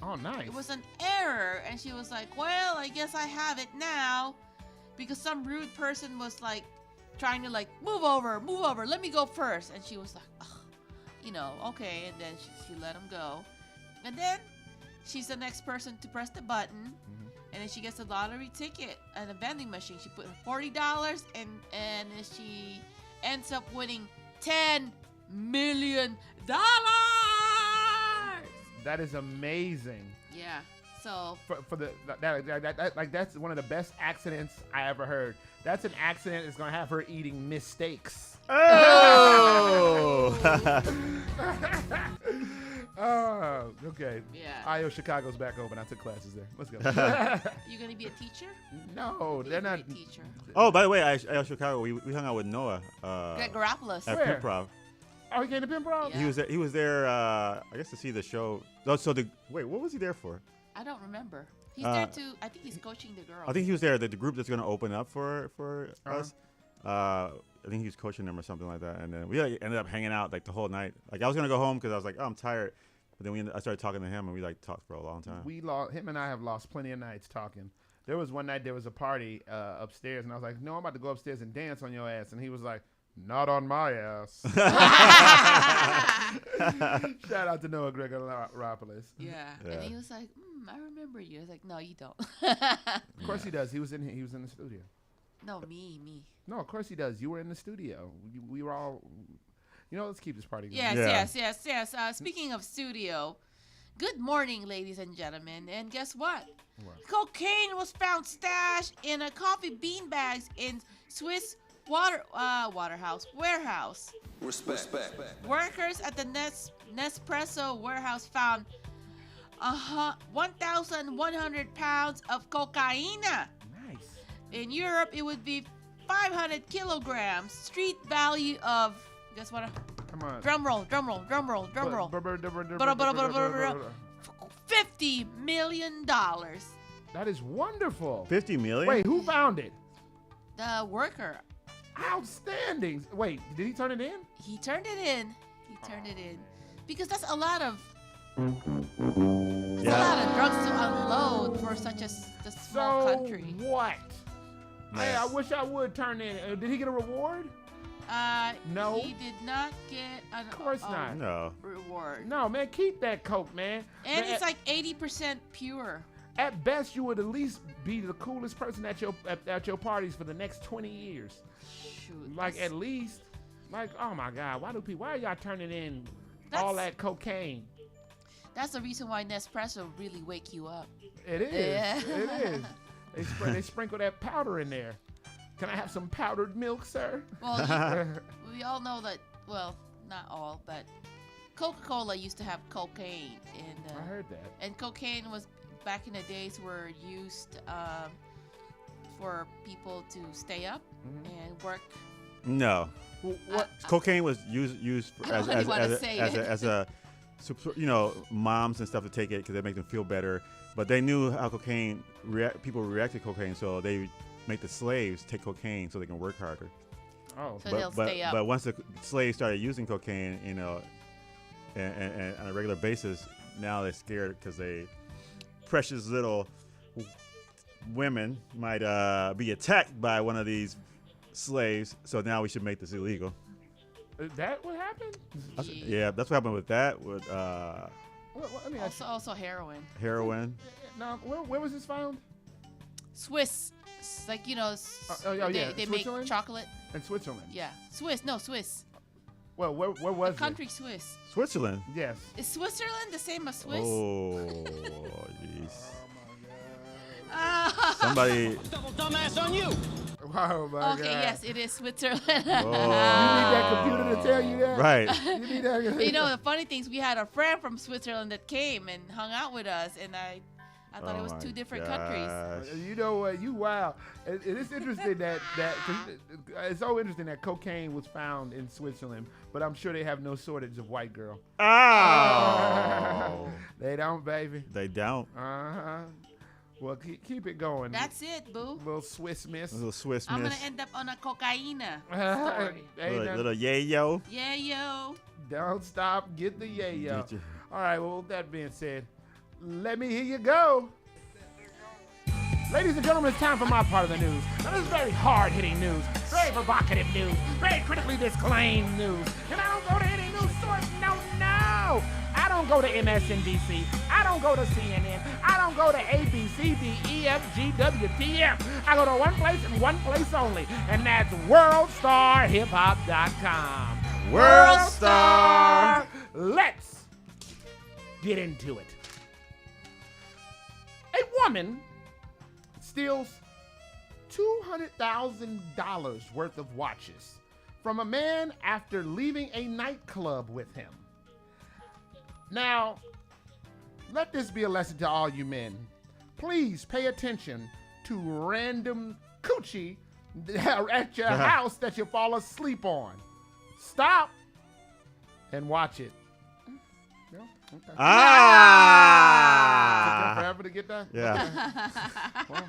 Oh, nice. It was an error, and she was like, well, I guess I have it now, because some rude person was like trying to like, move over, let me go first. And she was like, ugh, you know, okay. And then she let him go. And then she's the next person to press the button. And then she gets a lottery ticket and a vending machine. She put $40 and she ends up winning $10 million. That is amazing. Yeah. So for that that's one of the best accidents I ever heard. That's an accident that's gonna have her eating mistakes. Oh. Oh, okay. Yeah. IO Chicago's back open. I took classes there. Let's go. You gonna be a teacher? No, they're not. A teacher. Oh, by the way, IO Chicago, we hung out with Noah. Greg Garopolis. At Where? Pimprov. Oh, he came to Pimprov? Yeah. He was there. I guess to see the show. Oh, wait, what was he there for? I don't remember. He's there to. I think he's coaching the girls. I think he was there. The group that's going to open up for us. I think he was coaching them or something like that. And then we ended up hanging out like the whole night. Like I was gonna go home because I was like, oh, I'm tired. But then I started talking to him, and we like talked for a long time. Him and I have lost plenty of nights talking. There was one night there was a party upstairs, and I was like, no, I'm about to go upstairs and dance on your ass. And he was like, not on my ass. Shout out to Noah Gregoropoulos. Yeah. And he was like, I remember you. I was like, no, you don't. Of course he does. He was in the studio. No, me. No, of course he does. You were in the studio. We were all. You know, let's keep this party going. Yes. Speaking of studio, good morning, ladies and gentlemen. And guess what? Cocaine was found stashed in a coffee bean bags in Swiss warehouse. Respect. Workers at the Nespresso warehouse found 1,100 pounds of cocaine. Nice. In Europe, it would be 500 kilograms. Street value of, guess what? Come on. Drum roll. $50 million. That is wonderful. 50 million? Wait, who found it? The worker. Outstanding. Wait, did he turn it in? He turned it in. Because that's a lot of drugs to unload for such a small country. What? Hey, I wish I would turn in. Did he get a reward? No. He did not get Of course not. No. reward. No, man, keep that coke, man. And Man, it's like 80% pure. at best, you would at least be the coolest person at your parties for the next 20 years. Shoot. Like at least, like, oh my God, why are y'all turning in all that cocaine? That's the reason why Nespresso really wake you up. It is. Yeah. It is. They sprinkle that powder in there. Can I have some powdered milk, sir? Well, we all know that. Well, not all, but Coca-Cola used to have cocaine, and I heard that. And cocaine was back in the days were used for people to stay up and work. No. What? Cocaine was used as a moms and stuff to take it because they make them feel better. But they knew how people react to cocaine, so they make the slaves take cocaine so they can work harder. Oh, so they'll stay up. But once the slaves started using cocaine, and on a regular basis, now they're scared because precious little women might be attacked by one of these slaves. So now we should make this illegal. Is that what happened? Yeah, that's what happened with that. With also heroin. Heroin. Now, where was this found? Swiss. Like, they make chocolate. In Switzerland? Yeah. Swiss. Well, where was it? Country Swiss. Switzerland? Yes. Is Switzerland the same as Swiss? Oh, jeez. Somebody. Double dumbass on you. Oh, my God. Okay, yes, it is Switzerland. You need that computer to tell you that? Right. You need that. The funny thing is we had a friend from Switzerland that came and hung out with us, and I thought it was two different countries. You know what? You wow. It is interesting that it's so interesting that cocaine was found in Switzerland, but I'm sure they have no shortage of white girl. Oh. They don't, baby. They don't. Uh-huh. Well, keep it going. That's it, boo. Little Swiss miss. Little Swiss miss. I'm gonna end up on a cocaine story. Little yayo. Yeah, yo. Don't stop. Get the yayo. All right. Well, with that being said, let me hear you go. Ladies and gentlemen, it's time for my part of the news. Now, this is very hard-hitting news, very provocative news, very critically disclaimed news. And I don't go to any news source. No. I don't go to MSNBC. I don't go to CNN. I don't go to ABC, DEF, GWTF. I go to one place and one place only, and that's WorldStarHipHop.com. WorldStar. Let's get into it. A woman steals $200,000 worth of watches from a man after leaving a nightclub with him. Now, let this be a lesson to all you men. Please pay attention to random coochie at your house that you fall asleep on. Stop and watch it. No? Okay. Took forever to get that? Yeah. Okay. Well,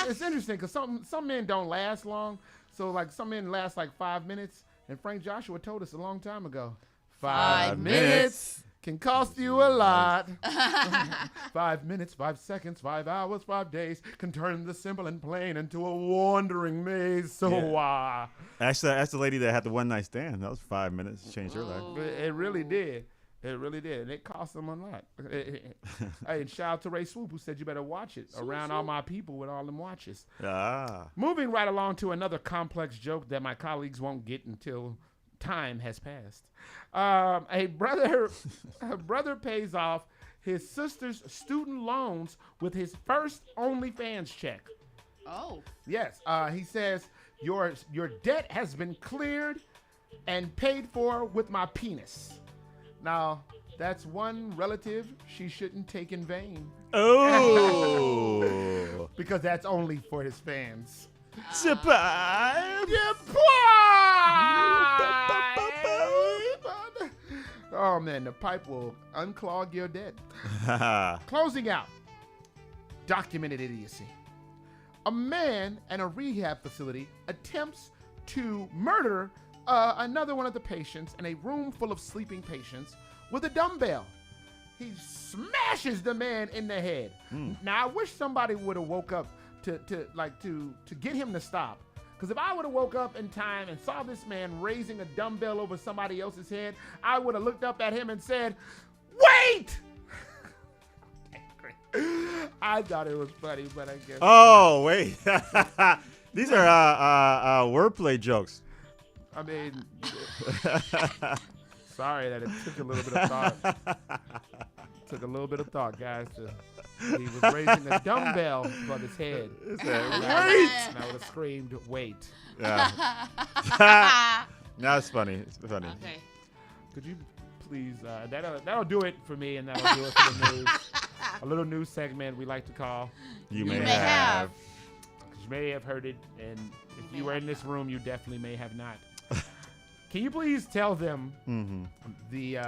it's interesting because some men don't last long. So like some men last like 5 minutes. And Frank Joshua told us a long time ago. 5 minutes can cost you a lot. 5 minutes, 5 seconds, 5 hours, 5 days can turn the simple and plain into a wandering maze. So Actually, that's the lady that had the one night stand. That was 5 minutes. Changed her life. It really did. It really did. And it cost them a lot. Hey, and shout out to Ray Swoop who said you better watch it around all my people with all them watches. Moving right along to another complex joke that my colleagues won't get until time has passed. A brother pays off his sister's student loans with his first OnlyFans check. Oh. Yes. He says Your debt has been cleared and paid for with my penis. Now, that's one relative she shouldn't take in vain. Oh. Because that's only for his fans. Surprise! Oh, man, the pipe will unclog your debt. Closing out. Documented idiocy. A man in a rehab facility attempts to murder another one of the patients in a room full of sleeping patients with a dumbbell. He smashes the man in the head. Now, I wish somebody would have woke up to get him to stop. Because if I would have woke up in time and saw this man raising a dumbbell over somebody else's head, I would have looked up at him and said, "Wait!" I thought it was funny, but I guess. Oh, wait. These are wordplay jokes. I mean, sorry that it took a little bit of thought. Took a little bit of thought, guys. He was raising a dumbbell above his head. Wait! And I would have screamed, "Wait!" Yeah. Now it's funny. It's funny. Okay. Could you please? That'll do it for me, and that'll do it for the news. A little news segment we like to call You may have. You may have heard it, and if you were in this room, you definitely may have not. Can you please tell them the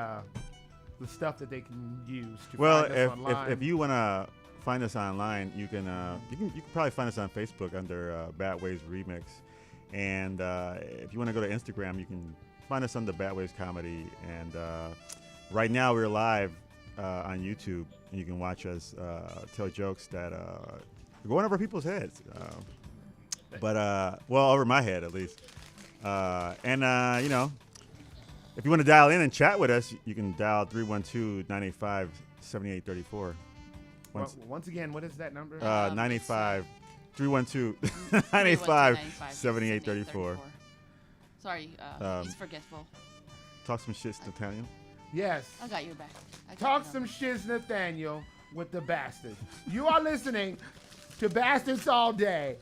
stuff that they can use to find us online? if you want to find us online, you can probably find us on Facebook under Bad Waves Remix, and if you want to go to Instagram, you can find us under Bad Waves Comedy. And right now we're live on YouTube, and you can watch us tell jokes that are going over people's heads, over my head at least. If you want to dial in and chat with us, you can dial 312-985-7834. Once again, what is that number? 312-985-7834. Sorry, he's forgetful. Talk some shit, Nathaniel. Yes. I got your back. Talk some shit, Nathaniel, with the bastards. You are listening to Bastards All Day.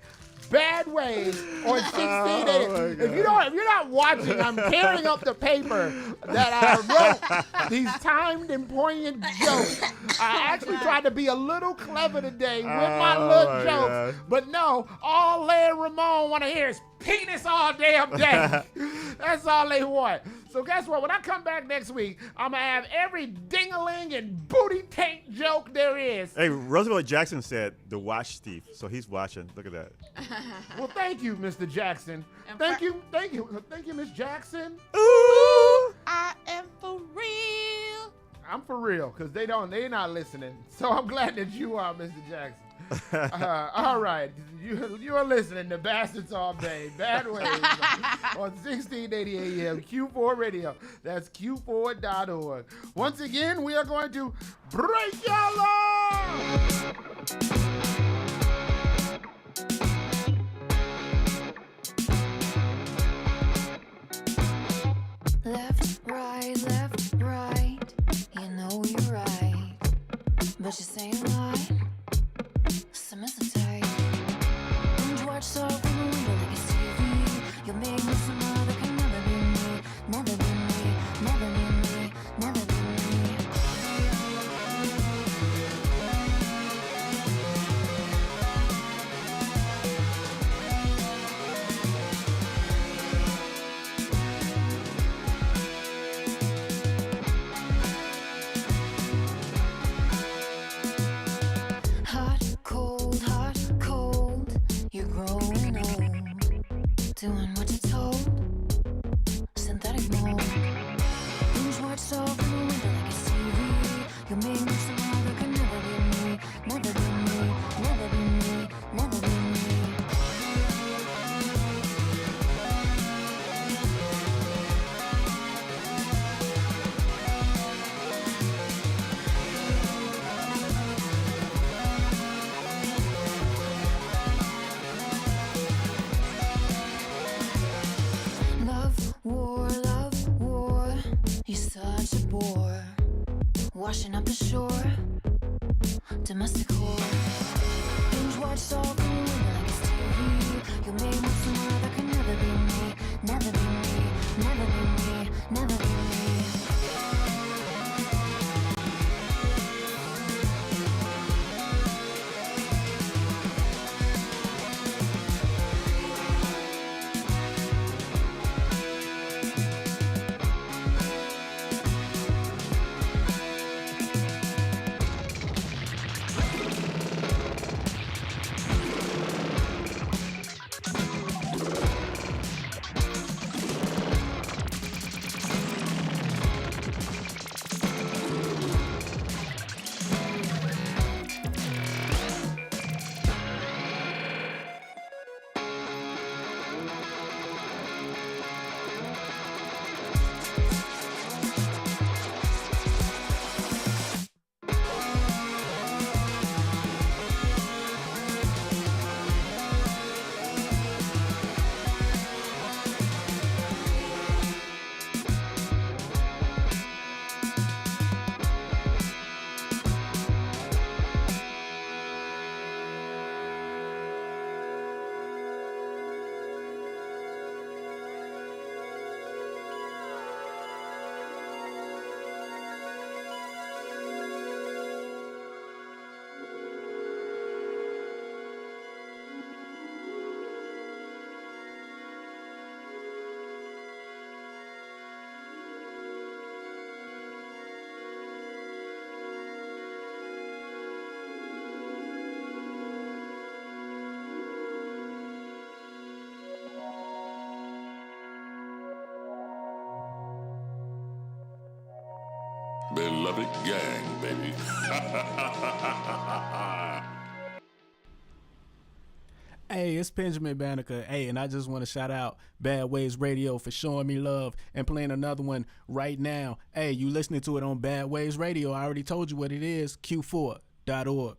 Bad Ways on 1680. If you're not watching, I'm tearing up the paper that I wrote these timed and poignant jokes. I actually tried to be a little clever today with my little jokes, but no, all Larry and Ramon want to hear is penis all damn day. That's all they want. So guess what? When I come back next week, I'm going to have every ding-a-ling and booty tank joke there is. Hey, Roosevelt Jackson said the watch thief, so he's watching. Look at that. Well, thank you, Mr. Jackson. Thank you, Miss Jackson. Ooh, I am for real. I'm for real, because they're not listening. So I'm glad that you are, Mr. Jackson. All right, you are listening to Bastards All Day, Bad Ways on 1680 AM Q4 Radio. That's Q4.org. Once again, we are going to break your law. Left, right, you know you're right, but you're saying why? Some is tight. And watch so from the window like it's TV. You'll make me some other can never be me, never be me, never be me, never be me. You're growing old, doing what you're told. Synthetic mold. Binge watch so from the window like it's TV. You make me somehow that can never be me, never be me, never be me, never be me. Love war, you're such a bore. Washing up the shore, domestic whore. Binge watch all from the window like it's TV. You make me some other beloved gang, baby. Hey, it's Benjamin Banneker. Hey, and I just want to shout out Bad Waves Radio for showing me love and playing another one right now. Hey, you listening to it on Bad Waves Radio. I already told you what it is, q4.org.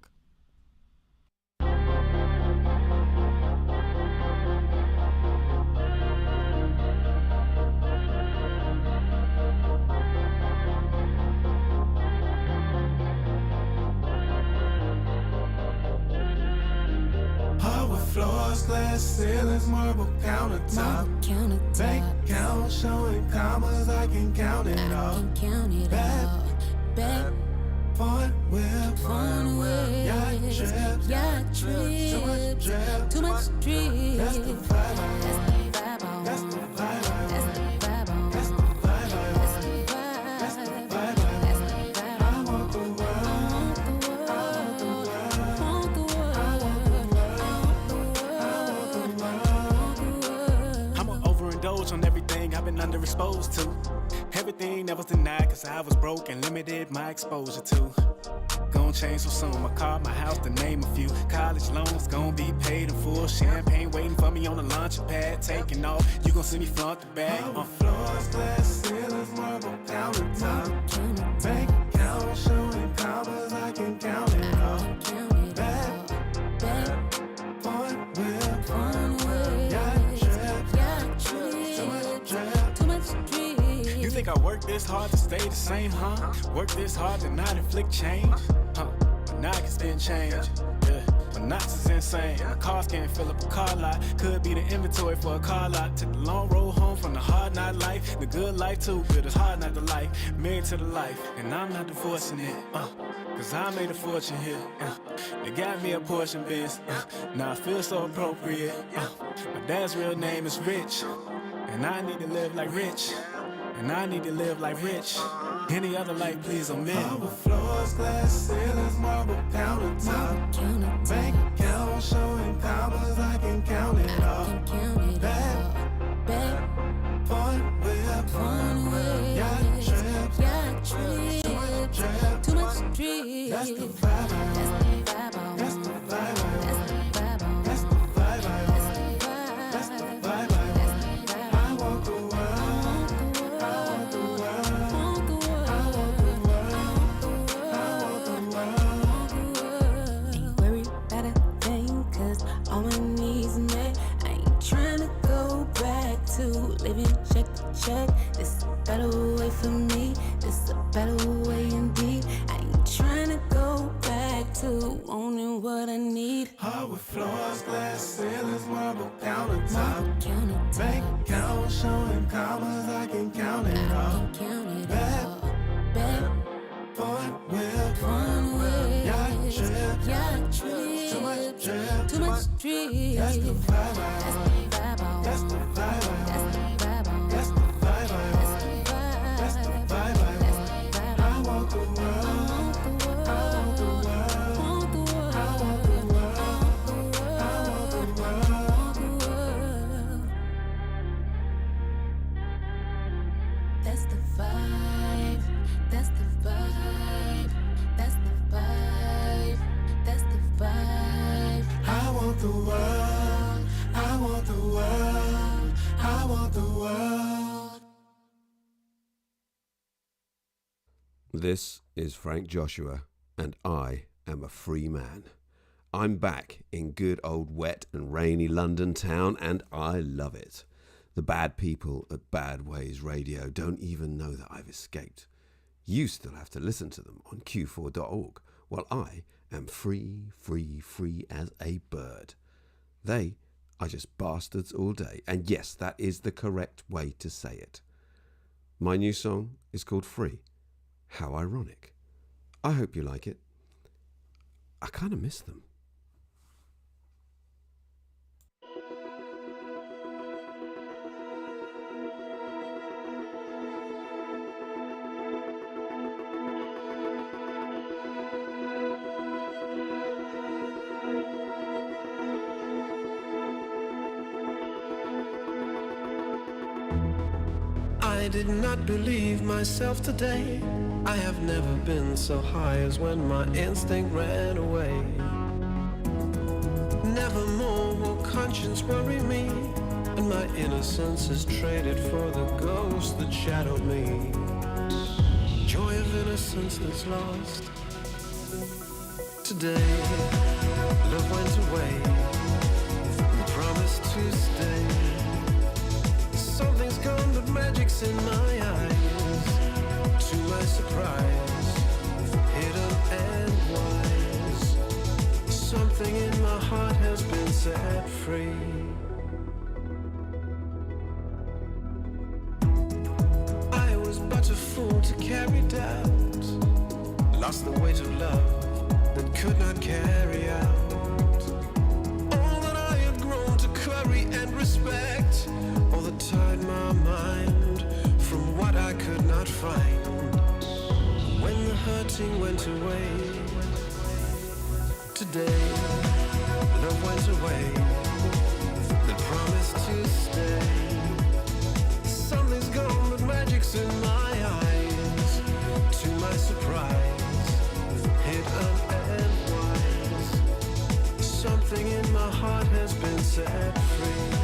Floors, glass ceilings, marble countertop. Bank account showing commas, I can count it all. Bad fun whip, yacht trips, too much drip. That's the vibe. That's the vibe. That's the vibe. That's the vibe. That's the vibe. I want the world. On everything I've been underexposed to. Everything that was denied cause I was broke and limited my exposure to. Gonna change so soon, my car, my house, to name a few. College loans gonna be paid in full. Champagne waiting for me on the launch pad. Taking off, you gon' see me flaunt the bag. Floors, glass ceilings, marble countertop. Bank account showing commas, I can count it all. Bad fun whip, yacht trip, too much drip. You think I work this hard to stay the same, huh? Work this hard to not inflict change, huh? But now I can spend change, yeah. But knots is insane. The cars can't fill up a car lot. Could be the inventory for a car lot. Took the long road home from the hard night life. The good life too, but it's hard not to like. Married to the life, and I'm not divorcing it, cause I made a fortune here. They got me a portion biz. Now I feel so appropriate. My dad's real name is Rich, and I need to live like Rich, and I need to live like Rich. Any other life, please omit. Marble floors, glass ceilings, marble countertop. Bank account showing commas, I can count it all. Bad fun whip, yacht trips, too much drip. That's the vibe. That's the vibe. That's the vibe. That's the vibe. I want the world. I want the world. Ain't worried about a thing, cause all my needs are met. I ain't trying to go back to living check to check. This is a better way for me. This is a better way indeed. I ain't trying to go back to owning what I need. Hardwood floors, glass ceilings, marble countertop. Bank account showing commas, I can count it all. Bad fun whip, yacht trips, too much drip. That's the vibe. That's the vibe. That's the vibe. That's the vibe. I want the world. I want the world. I want the world. I want the world. That's the vibe. That's the vibe. That's the vibe. That's the vibe. I want the world. I want the world. I want the world. This is Frank Joshua, and I am a free man. I'm back in good old wet and rainy London town, and I love it. The bad people at Bad Ways Radio don't even know that I've escaped. You still have to listen to them on q4.org, while I am free, free, free as a bird. They are just bastards all day, and yes, that is the correct way to say it. My new song is called Free. How ironic. I hope you like it. I kind of miss them. I did not believe myself today. I have never been so high as when my instinct ran away. Nevermore will conscience worry me, and my innocence is traded for the ghost that shadowed me. Joy of innocence that's lost. Today, love went away, the promise to stay. Something's gone, but magic's in my eyes. To my surprise, hidden and wise, something in my heart has been set free. I was but a fool to carry doubt, lost the weight of love that could not carry out all that I had grown to curry and respect, all that tied my mind from what I could not find. When the hurting went away, today love went away, the promise to stay. Something's gone, but magic's in my eyes. To my surprise, hidden and wise, something in my heart has been set free.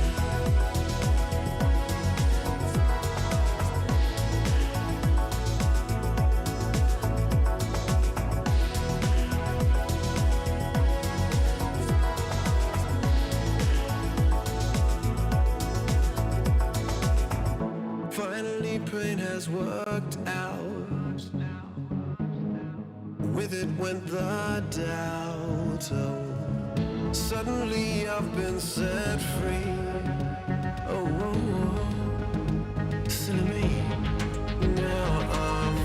Finally, pain has worked out. With it went the doubt. Oh, suddenly I've been set free. Oh, oh, oh. Silly me. Now I'm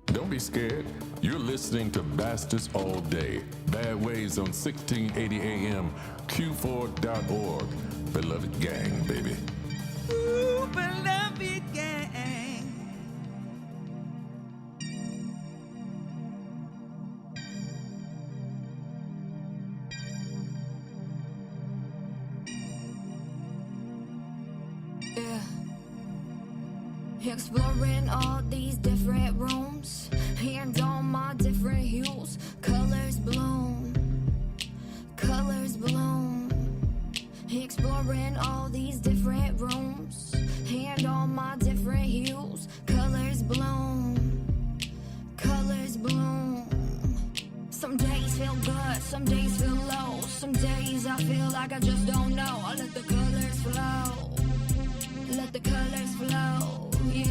Don't be scared. You're listening to Bastards All Day. Bad Ways on 1680 AM, Q4.org. Beloved gang, baby. Ooh, beloved gang. Yeah. Exploring all these different rooms, and all my different hues. Colors bloom, colors bloom. Exploring all these different rooms, and all my different hues. Colors bloom, colors bloom. Some days feel good, some days feel low. Some days I feel like I just don't know. I let the colors flow, let the colors flow. Yeah,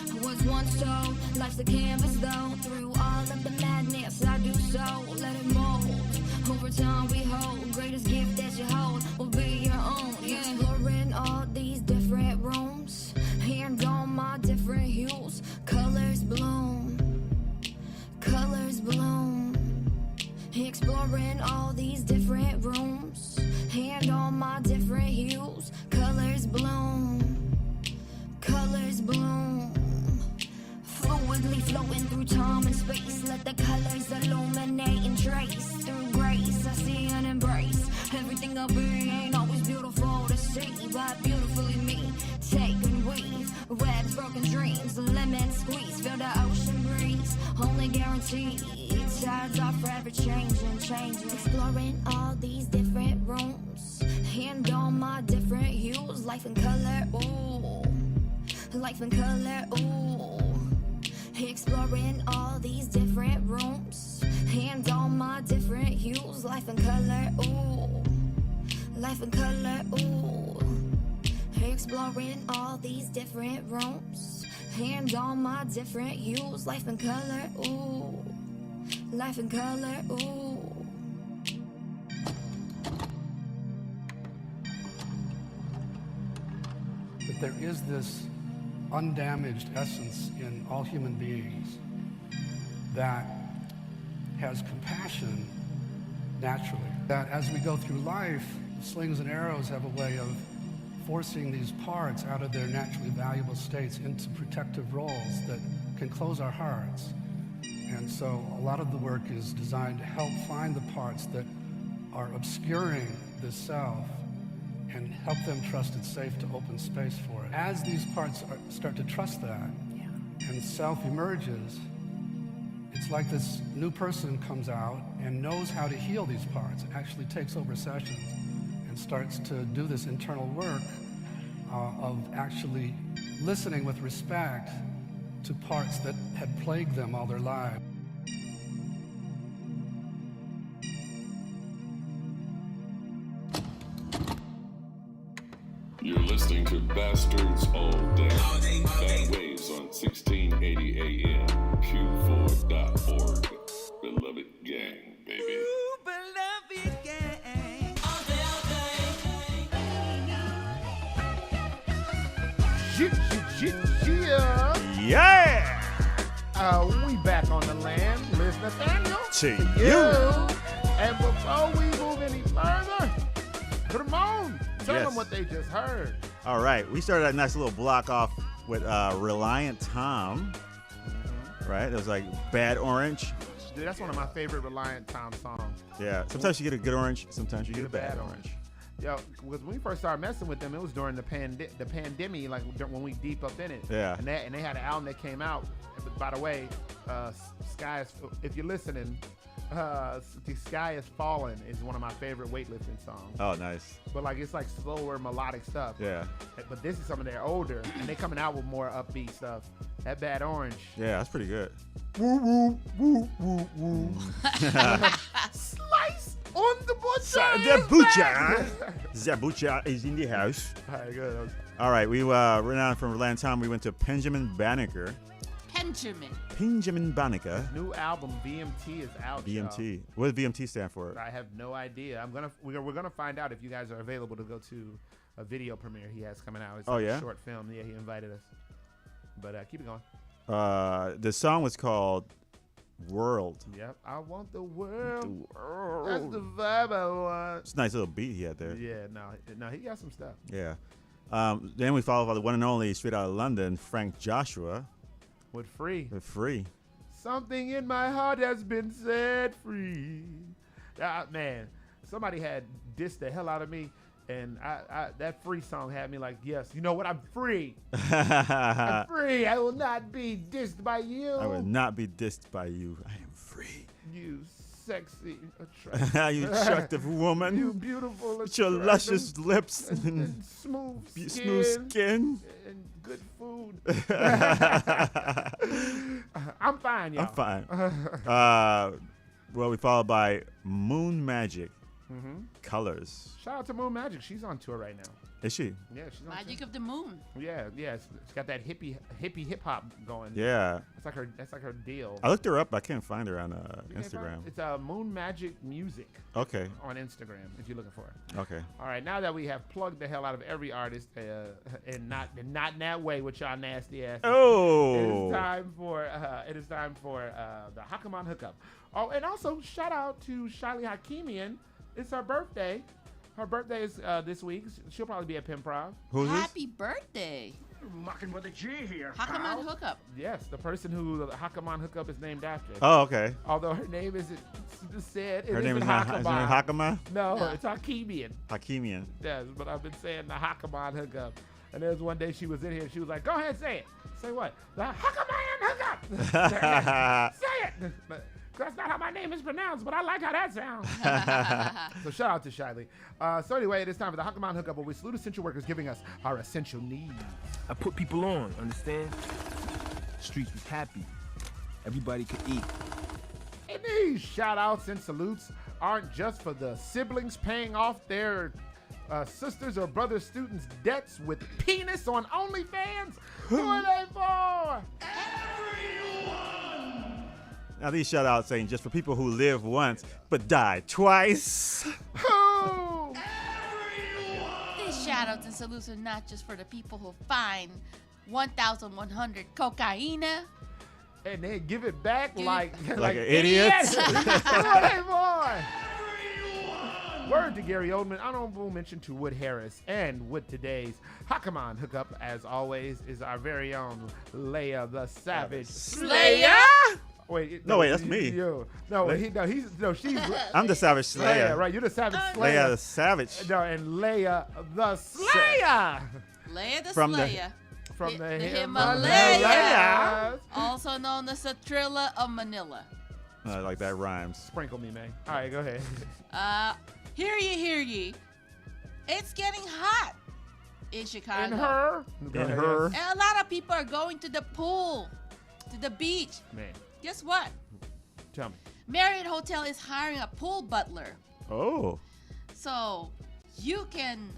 I was once told life's a canvas though. Through all of the madness I do so. Let it mold, over time we hold. Greatest gift that you hold will be your own. Yeah. Exploring all these different rooms, and all my different hues. Colors bloom, colors bloom. Exploring all these different rooms, and all my different hues. Colors bloom, colors bloom. Fluidly floating through time and space. Let the colors illuminate and trace. Through grace I see and embrace. Everything I be ain't always beautiful to see, but beautifully me. Take and weave, webs, broken dreams. The lemon squeeze, feel the ocean breeze. Only guaranteed, tides are forever changing, changing. Exploring all these different rooms, and all my different hues. Life in color, ooh. Life in color, ooh. Exploring all these different rooms, And all my different hues, life and color, ooh. Life and color, ooh. Exploring all these different rooms. And all my different hues, life and color, ooh. Life and color, ooh. That there is this undamaged essence in all human beings that has compassion naturally. That as we go through life, slings and arrows have a way of forcing these parts out of their naturally valuable states into protective roles that can close our hearts. And so a lot of the work is designed to help find the parts that are obscuring the self and help them trust it's safe to open space for it. As these parts start to trust that, and self emerges, it's like this new person comes out and knows how to heal these parts. It actually takes over sessions and starts to do this internal work of actually listening with respect to parts that had plagued them all their lives. You're listening to Bastards All Day. Bad Waves on 1680 AM, Q4.org. Beloved gang, baby. Beloved gang. Yeah! We back on the land. Liz Nathaniel. To you. And before we move any further, Ramon, tell them what they just heard. All right. We started that nice little block off with Reliant Tom. Right? It was like Bad Orange. Dude, that's one of my favorite Reliant Tom songs. Yeah. Sometimes you get a good orange. Sometimes you get a bad orange. Yo, because when we first started messing with them, it was during the pandemic, like when we deep up in it. Yeah. And they had an album that came out. But by the way, Sky is, if you're listening, The Sky is Falling is one of my favorite weightlifting songs. Oh, nice. But like it's like slower melodic stuff. Yeah. But this is some of their older, and they coming out with more upbeat stuff. That Bad Orange. Yeah, that's pretty good. Woo woo woo woo woo. Slice on the butcher. The butcher is in the house. All right, good. All right, we ran out from Reliant Tom. We went to Benjamin Banneker. Benjamin Banneker. His new album VMT is out. VMT. Y'all. What does VMT stand for? I have no idea. We're gonna find out if you guys are available to go to a video premiere he has coming out. It's like a short film. Yeah, he invited us. But keep it going. The song was called World. Yep. I want the world. That's the vibe I want. It's a nice little beat he had there. Yeah. No, he got some stuff. Yeah. Then we followed by the one and only, straight out of London, Frank Joshua. With Free. Something in my heart has been set free. Man, somebody had dissed the hell out of me, and I that Free song had me like, yes, you know what? I'm free. I'm free. I will not be dissed by you. I will not be dissed by you. I am free. You sexy, attractive. You attractive woman. You beautiful, with your luscious lips and smooth skin. And good food. I'm fine, y'all. I'm fine. Well, we followed by Moon Magic. Colors. Shout out to Moon Magic. She's on tour right now. Is she? Yeah, she's on Magic tour. of the Moon. Yeah. It's got that hippie hip hop going. Yeah. That's like her deal. I looked her up. I can't find her on Instagram. It's Moon Magic Music. Okay. On Instagram, if you're looking for it. Okay. All right. Now that we have plugged the hell out of every artist, and not in that way with y'all nasty asses. Oh. It is time for the Hakaman hookup. Oh, and also shout out to Shiley Hakimian. It's her birthday. Her birthday is this week. She'll probably be at Pimprov. Who's Happy birthday. Rocking with a G here. Hakaman Hookup. Yes, the person who the Hakaman Hookup is named after. Oh, okay. Although her name isn't said. Her name is not Hakaman? No, it's Hakimian. Hakimian. Yes, but I've been saying the Hakaman Hookup. And there's one day she was in here. She was like, go ahead, say it. Say what? The Hakaman Hookup. Say it. That's not how my name is pronounced, but I like how that sounds. So shout out to Shiley. So anyway, it is time for the Hakaman Hookup, where we salute essential workers giving us our essential needs. I put people on, understand? Streets was happy. Everybody could eat. It And these shout outs and salutes aren't just for the siblings paying off their sisters or brother students' debts with penis on OnlyFans. Who are they for? Now these shout outs ain't just for people who live once but die twice. Who? These shout outs and salutes are not just for the people who find 1,100 cocaine. And they give it back like an idiot. Who are they for? Word to Gary Oldman, honorable mention to Wood Harris, and with today's Hakaman hookup, as always, is our very own Leia the Savage Slayer. Wait, that's me. She's. I'm the Savage Slayer. Leia, right? You're the Savage Slayer. Leia the Savage. No, and Leia the Slayer. Leia the From Slayer. From the Himalayas. Also known as the Trilla of Manila. Like that rhymes. Sprinkle me, man. All right, go ahead. Hear ye. It's getting hot in Chicago. In her. And a lot of people are going to the pool, to the beach. Man. Guess what? Tell me. Marriott Hotel is hiring a pool butler. Oh. So you can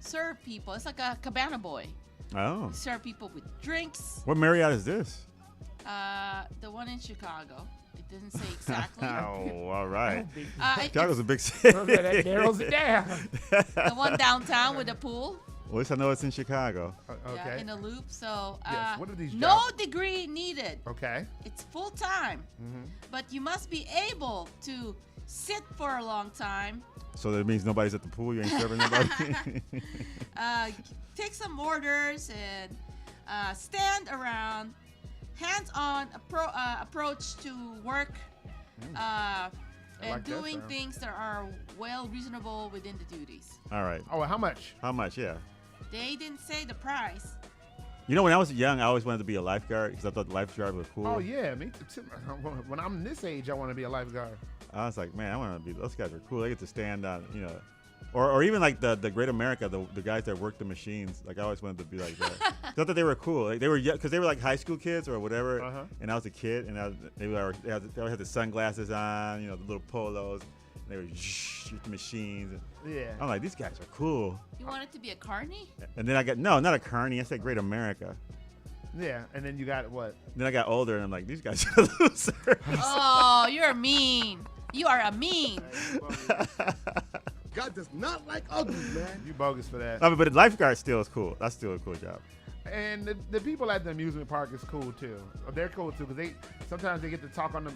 serve people. It's like a cabana boy. Oh. Serve people with drinks. What Marriott is this? The one in Chicago. It didn't say exactly. Oh, all right. Chicago's a big city. That narrows it down. The one downtown with the pool. At least I know it's in Chicago. Yeah, in a loop. So yes. What are these no jobs? degree needed. Okay. It's full time, but you must be able to sit for a long time. So that means nobody's at the pool. You ain't serving nobody. Take some orders and stand around. Hands-on approach to work and like doing that, things that are well reasonable within the duties. All right. Oh, how much? How much? Yeah. They didn't say the price. You know, when I was young, I always wanted to be a lifeguard because I thought the lifeguard was cool. Oh yeah, me too. When I'm this age, I want to be a lifeguard. I was like, man, I want to be. Those guys are cool. They get to stand on, or even like the Great America, the guys that work the machines. Like I always wanted to be like that. I thought that they were cool. Like they were, because they were like high school kids or whatever. And I was a kid, and they always had the sunglasses on, the little polos. And they were shoot the machines. Yeah. I'm like, these guys are cool. You wanted to be a carny? And then I got not a carny. I said Great America. Yeah, and then you got what? Then I got older, and I'm like, these guys are losers. Oh, you're mean. You are a mean. God does not like ugly, man. You bogus for that. I mean, but the lifeguard still is cool. That's still a cool job. And the people at the amusement park is cool too. They're cool too because sometimes they get to talk on the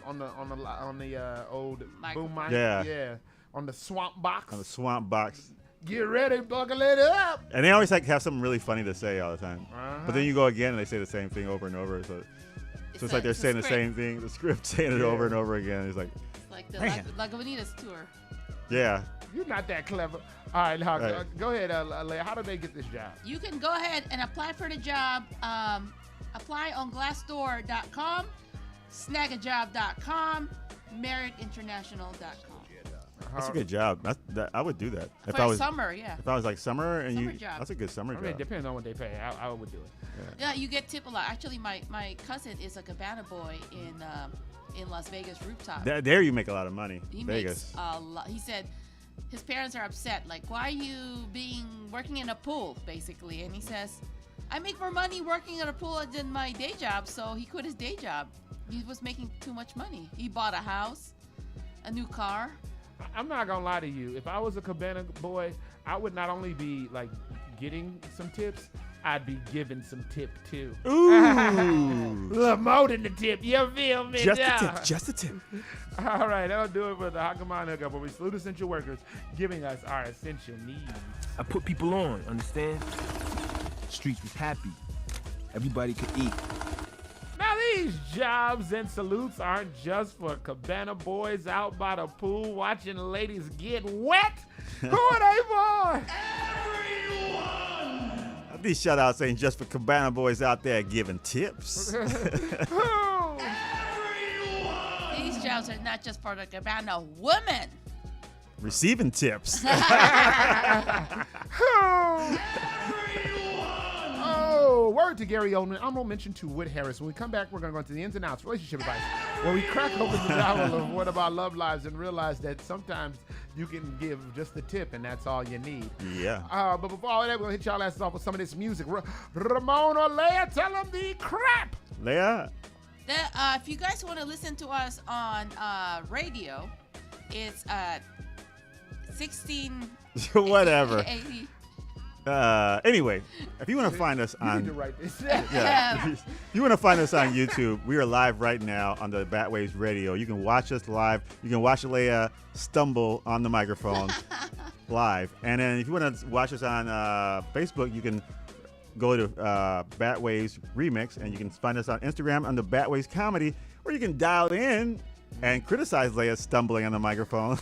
old boom mic. Yeah. On the swamp box. On the swamp box. Get ready, buckle it up. And they always have something really funny to say all the time. But then you go again and they say the same thing over and over. So it's like they're saying the same thing. The script saying it over and over again. It's like the Lagunitas tour. Yeah. You're not that clever. All right, now, go ahead, Leia. How do they get this job? You can go ahead and apply for the job. Apply on Glassdoor.com, Snagajob.com, MarriottInternational.com. That's a good job. I would do that. If I was summer, yeah. If I was like summer job. That's a good summer job. I mean, it depends on what they pay. I would do it. Yeah, you get tip a lot. Actually, my cousin is a cabana boy in Las Vegas rooftop. There you make a lot of money. He Vegas. makes a lot. He said his parents are upset. Like, why are you working in a pool, basically? And he says, I make more money working at a pool than my day job. So he quit his day job. He was making too much money. He bought a house, a new car. I'm not gonna lie to you. If I was a cabana boy, I would not only be like getting some tips, I'd be giving some tip too. Ooh. Look, more than the tip. You feel me? Just a tip. Just a tip. All right, that'll do it for the Hakaman Hookup, where we salute essential workers, giving us our essential needs. I put people on, understand? Streets was happy. Everybody could eat. Now these jobs and salutes aren't just for cabana boys out by the pool watching ladies get wet. Who are they for? These shout outs ain't just for cabana boys out there giving tips. These jobs are not just for the cabana women. Receiving tips. Oh, word to Gary Oldman, honorable mention to Wood Harris. When we come back, we're going to go into the ins and outs, relationship advice, where we crack open the barrel of what about love lives and realize that sometimes you can give just the tip and that's all you need. Yeah. But before all that, we're going to hit y'all asses off with some of this music. Ramon or Leia, tell them the crap. Leia. If you guys want to listen to us on radio, it's 16. Whatever. 80. Anyway, if you want to find us You on, need to write this. yeah, if you want to find us on YouTube, we are live right now on the Batwaves Radio. You can watch us live. You can watch Leia stumble on the microphone live. And then if you want to watch us on Facebook, you can go to Batwaves Remix, and you can find us on Instagram under Batwaves Comedy, or you can dial in and criticize Leia stumbling on the microphone.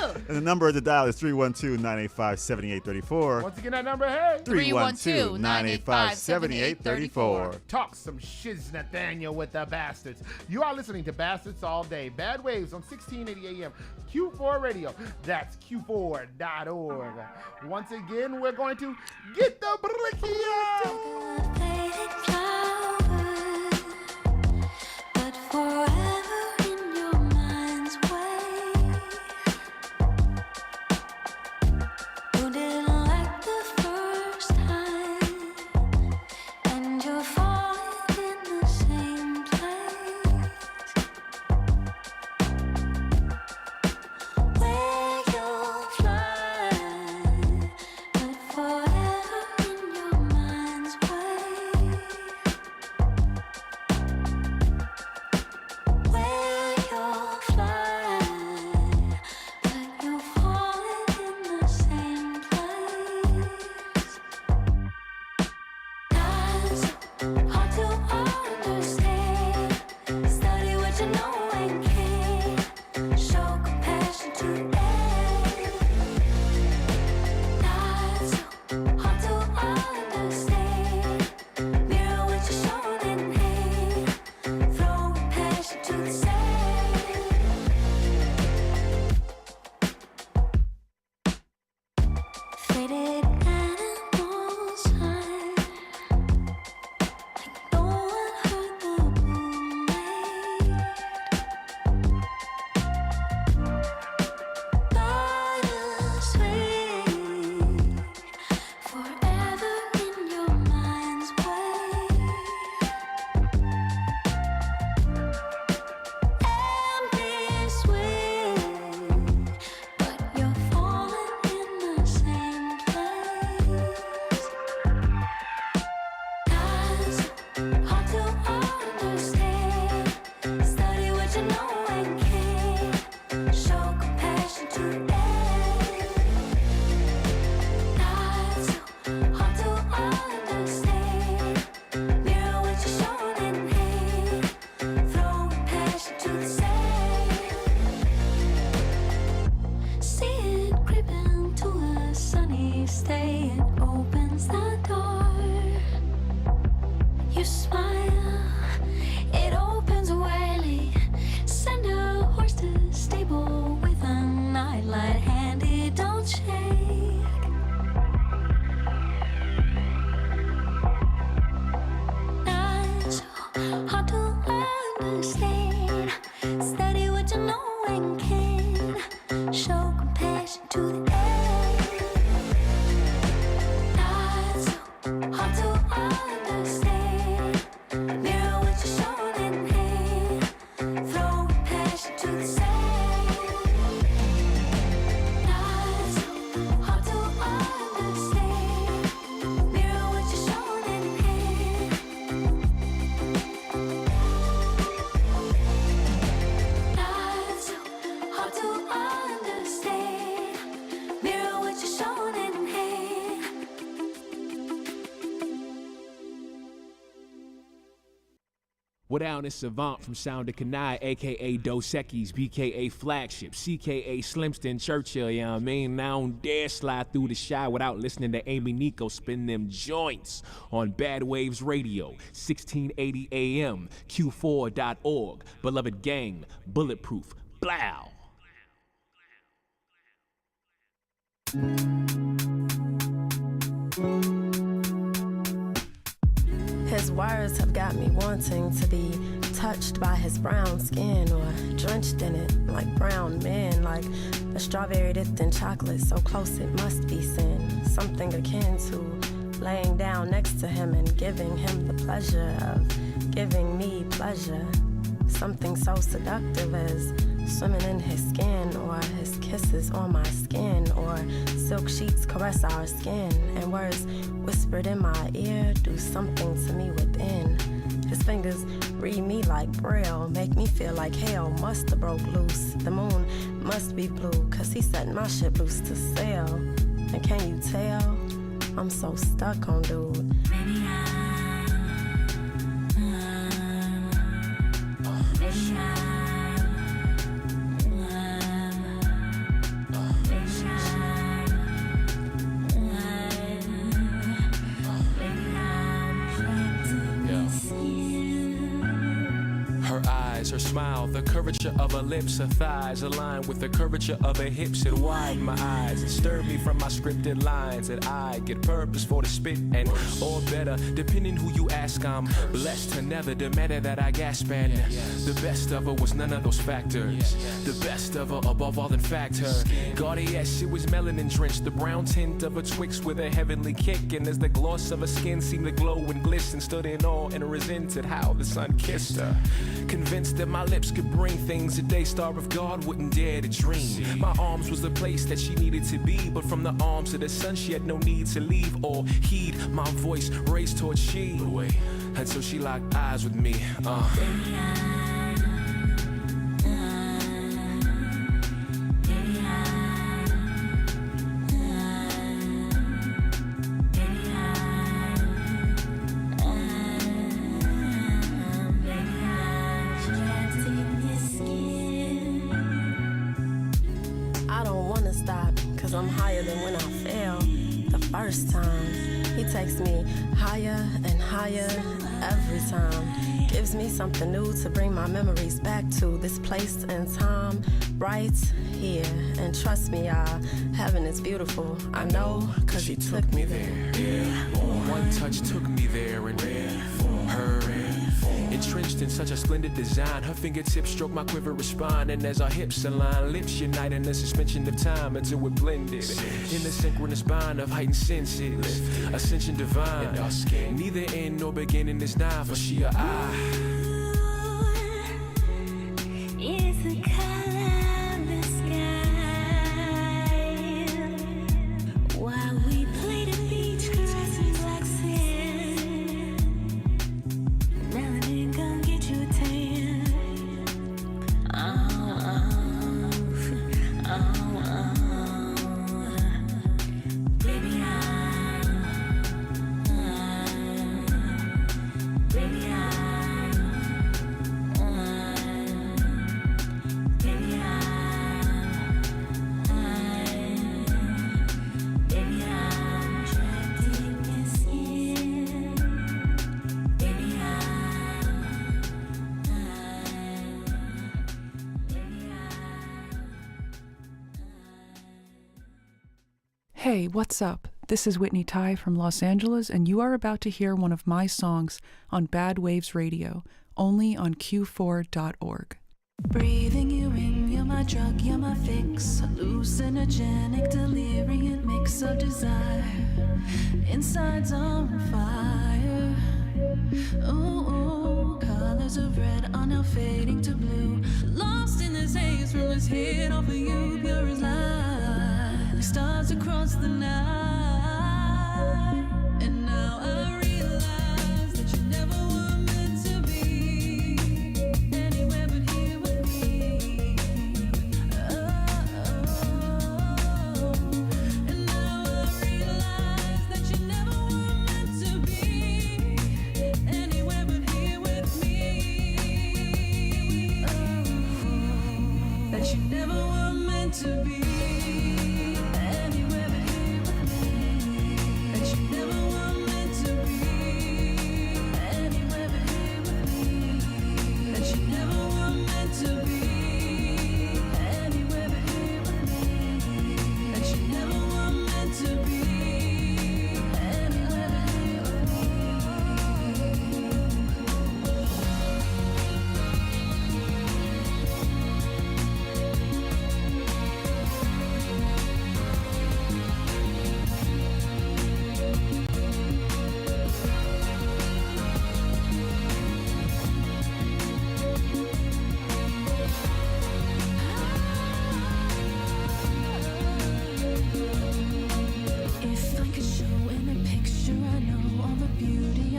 And the number to dial is 312-985-7834. Once again, that number, hey. 312-985-7834. Talk some shiz, Nathaniel, with the Bastards. You are listening to Bastards All Day. Bad Waves on 1680 AM. Q4 Radio. That's Q4.org. Once again, we're going to get the blicky out. But forever in your mind's way. You didn't like the first time, and you're falling in the same place. Where you'll fly, but forever in your mind's way. Where you'll fly, but you're falling in the same place. That's hard to understand. Study what you know and can't. Show compassion to end. That's hard to understand. Mirror what you're shown in hand. Throw passion to the sand. Faded animals hide, like no one heard the boom made. Bittersweet, forever in your mind's way. Ambitiously, but you're falling in the same place. That's hard to understand. Study what you know and can't. Show compassion to end. That's hard to understand. Mirror what you're shown in hand. Throw passion to the sand. See it creeping to a sunny state. It opens the door. You smile, it opens widely. Send a horse to stable with a nightlight handy. Don't shake. Not so hard to understand. Study what you know and can. Show compassion to the end. Not so hard to understand. Mirror what you're shown in hand. Throw passion to the sand. Not so hard to understand. Mirror what you're shown in hand. Not so hard to understand. Mirror what you're shown in hand. What down is Savant from Sound of Kanai, aka Dos Equis, BKA Flagship, CKA Slimston Churchill, you know what I mean? Now I don't dare slide through the shy without listening to Amy Nico spin them joints on Bad Waves Radio, 1680 AM, Q4.org. Beloved gang, bulletproof, blow. His words have got me wanting to be touched by his brown skin, or drenched in it like brown men, like a strawberry dipped in chocolate, so close it must be sin. Something akin to laying down next to him and giving him the pleasure of giving me pleasure. Something so seductive as swimming in his skin, or his kisses on my skin, or silk sheets caress our skin, and words whispered in my ear do something to me within. His fingers read me like braille, make me feel like hell must have broke loose. The moon must be blue, cause he set my ship loose to sail. And can you tell? I'm so stuck on dude. Her smile, the curvature of her lips, her thighs aligned with the curvature of her hips. It widened my eyes, it stirred me from my scripted lines that I get purpose for the spit and or better, depending who you ask. I'm blessed to never demand that I gasp, and the best of her was none of those factors. The best of her above all, in fact, her Guardian, it was melanin drenched, the brown tint of her Twix with a heavenly kick, and as the gloss of her skin seemed to glow and glisten, stood in awe and resented how the sun kissed her. Convinced that my lips could bring things a day star of God wouldn't dare to dream. My arms was the place that she needed to be, but from the arms of the sun she had no need to leave or heed my voice raised towards she, until she locked eyes with me. I'm higher than when I fell the first time. He takes me higher and higher every time. Gives me something new to bring my memories back to this place and time right here. And trust me, heaven is beautiful. I know, cause he took me there. One touch took me there, and her entrenched in such a splendid design. Her fingertips stroke my quivering spine, and as our hips align, lips unite in the suspension of time until we're blended in the synchronous bind of heightened senses. Ascension divine, neither end nor beginning is nigh, for she or I. Is the color of the sky while we play the beach, caressing black sand. Melanin gon' get you a tan. Baby, Hey, what's up? This is Whitney Tai from Los Angeles, and you are about to hear one of my songs on Bad Waves Radio, only on Q4.org. breathing you in, you're my drug, you're my fix. Hallucinogenic, delirium mix of desire. Inside's on fire. Ooh, colors of red are now fading to blue. Lost in this haze from his head off of you, pure as light. Stars across the night. And now I realize that you never were meant to be anywhere but here with me. And now I realize that you never were meant to be anywhere but here with me. That you never were meant to be anywhere but here with me.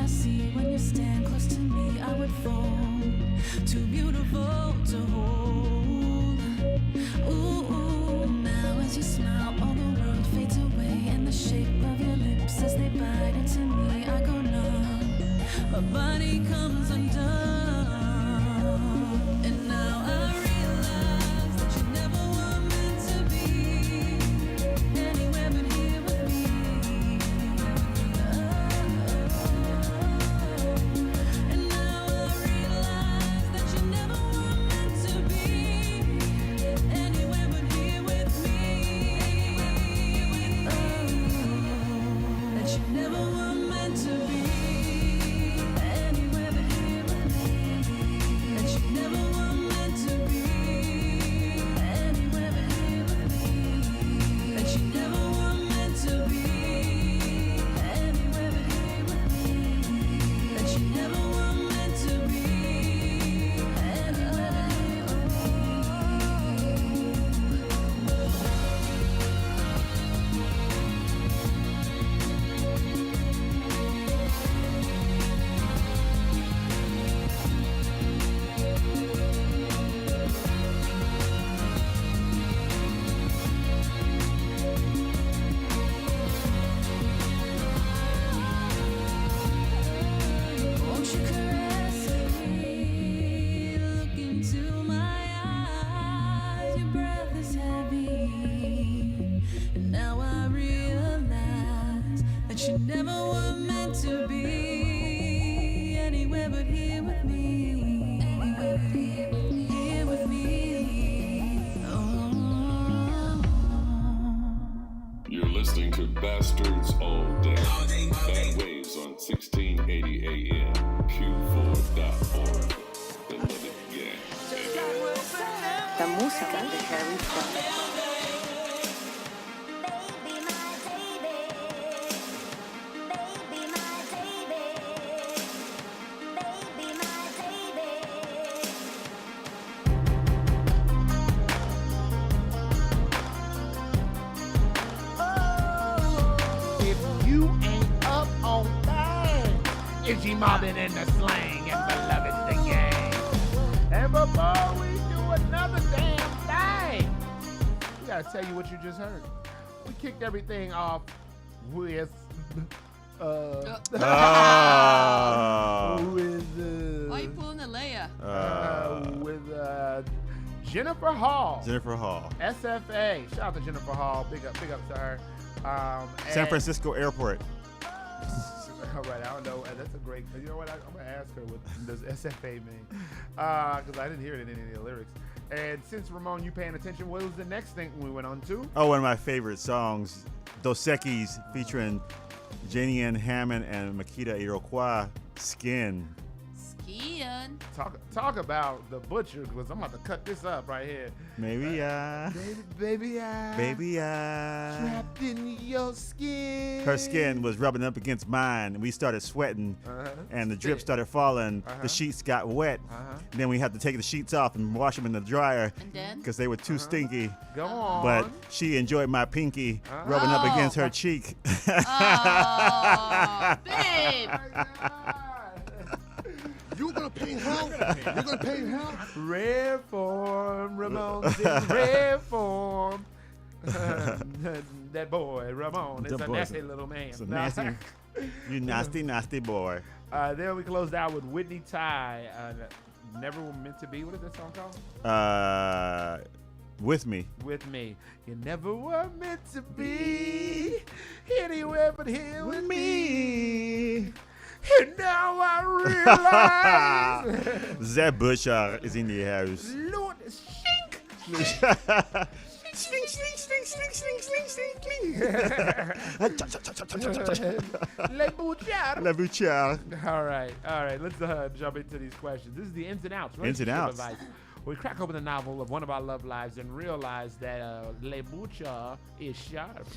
I see when you stand close to me, I would fall. Too beautiful to hold. Ooh, now as you smile, all the world fades away, and the shape of your lips as they bite into me, I go numb. My body comes undone, and now I realize that you never were meant to be anywhere but here with me. And now I realize that you never were meant to be anywhere but here with me. That you never were meant to be anywhere but here with me. That you never were meant to be anywhere but here with me. That you never were meant to be anywhere but here with me. That you never were meant to be anywhere but here with Won't you caress me? Look into my eyes. Your breath is heavy, and now I realize that you never were meant to be anywhere but here with me. Anywhere but here with me. Oh. You're listening to Bastards All Day. Bad Waves on 1680 AM, Q4.org. The Living Gang. La música de Harry Styles. If you ain't up on things, is she mobbing in the slang and beloved the gang? And before we do another damn thing, we gotta tell you what you just heard. We kicked everything off with Why you pulling the Leia? with Jennifer Hall. Jennifer Hall. SFA. Shout out to Jennifer Hall. Big up to her. San Francisco Airport. All right, I don't know. That's a great. You know what? I'm gonna ask her what does SFA mean, because I didn't hear it in any of the lyrics. And since Ramon, you paying attention, what was the next thing we went on to? Oh, one of my favorite songs, Dos Equis, featuring Janie Ann Hammond and Makita Iroquois, Skin. Skiing. Talk about the butcher, because I'm about to cut this up right here. Baby, Baby, trapped in your skin. Her skin was rubbing up against mine. We started sweating, and the drip started falling. The sheets got wet. Then we had to take the sheets off and wash them in the dryer because they were too stinky. Go on. But she enjoyed my pinky rubbing up against her cheek. Oh, babe. You gonna pay hell? You gonna pay hell? Rare form, Ramon's in rare form. That boy, Ramon, is a nasty little man. It's a nasty, you nasty, nasty boy. Then we closed out with Whitney Ty, Never Were Meant to Be. What is that song called? With Me. With Me. You never were meant to be anywhere but here with me. And now I realize. Zeb Butcher is in the house. Lord, shink. Sling, sling, sling, sling, sling, sling, sling, sling. Le Bouchard. Le Bouchard. All right. Let's jump into these questions. This is the ins and outs. Ins and outs. Advice. We crack open the novel of one of our love lives and realize that Le Bouchard is sharp.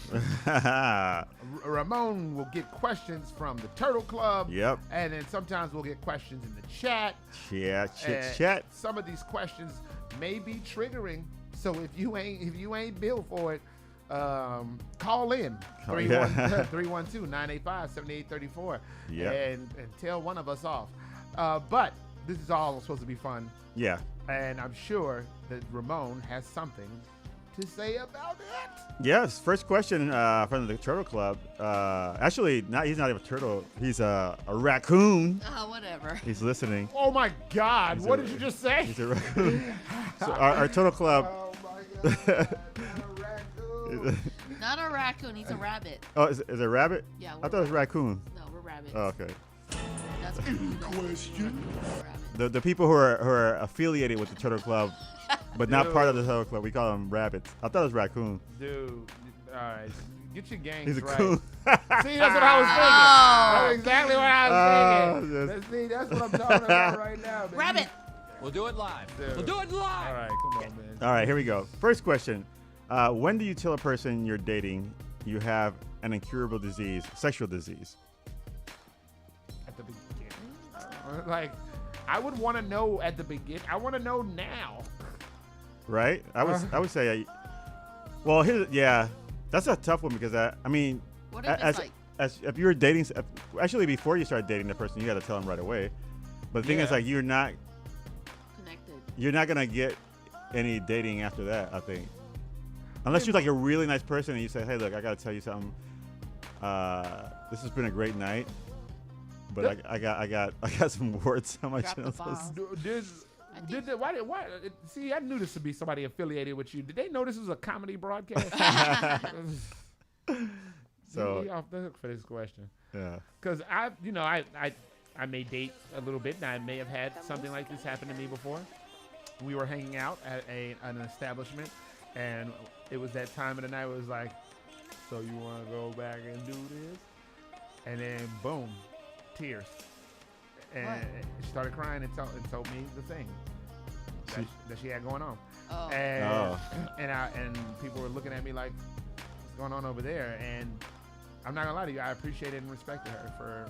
Ramon will get questions from the Turtle Club. Yep. And then sometimes we'll get questions in the chat. Chat. Some of these questions may be triggering. So if you ain't built for it, call in Oh, 312-985-7834 and tell one of us off. But this is all supposed to be fun. Yeah. And I'm sure that Ramon has something to say about it. Yes. First question from the Turtle Club. Actually, he's not even a turtle. He's a raccoon. Oh, whatever. He's listening. Oh my God! What did you just say? He's a raccoon. So our Turtle Club. Oh my God! Not a raccoon. He's a rabbit. Oh, is it a rabbit? Yeah. I thought it was raccoon. No, we're rabbits. Oh, okay. That's question. The people who are affiliated with the Turtle Club, but not part of the Turtle Club, we call them rabbits. I thought it was raccoon. Dude, all right, get your gangs He's a right. coon. See, that's what I was thinking. That's exactly what I was thinking. That's what I'm talking about right now. Baby. Rabbit. We'll do it live. Dude. We'll do it live. All right, come on, man. All right, here we go. First question. When do you tell a person you're dating you have an incurable disease, sexual disease? At the beginning? Like, I would want to know at the beginning. I want to know now. Right? I would say, well, that's a tough one because I mean, what if if you're dating, actually before you start dating the person, you got to tell them right away. But the thing is, like, you're not connected. You're not gonna get any dating after that, I think. Unless you're like a really nice person and you say, hey, look, I gotta tell you something. This has been a great night, but I got some words on my genitals. Why? See, I knew this would be somebody affiliated with you. Did they know this was a comedy broadcast? So Get me off the hook for this question. Yeah. Because I may date a little bit, and I may have had something like this happen to me before. We were hanging out at an establishment, and it was that time of the night where it was like, so you want to go back and do this? And then, boom, tears. And she started crying and told me the thing that she had going on. Oh. And people were looking at me like, what's going on over there? And I'm not gonna lie to you, I appreciated and respected her for,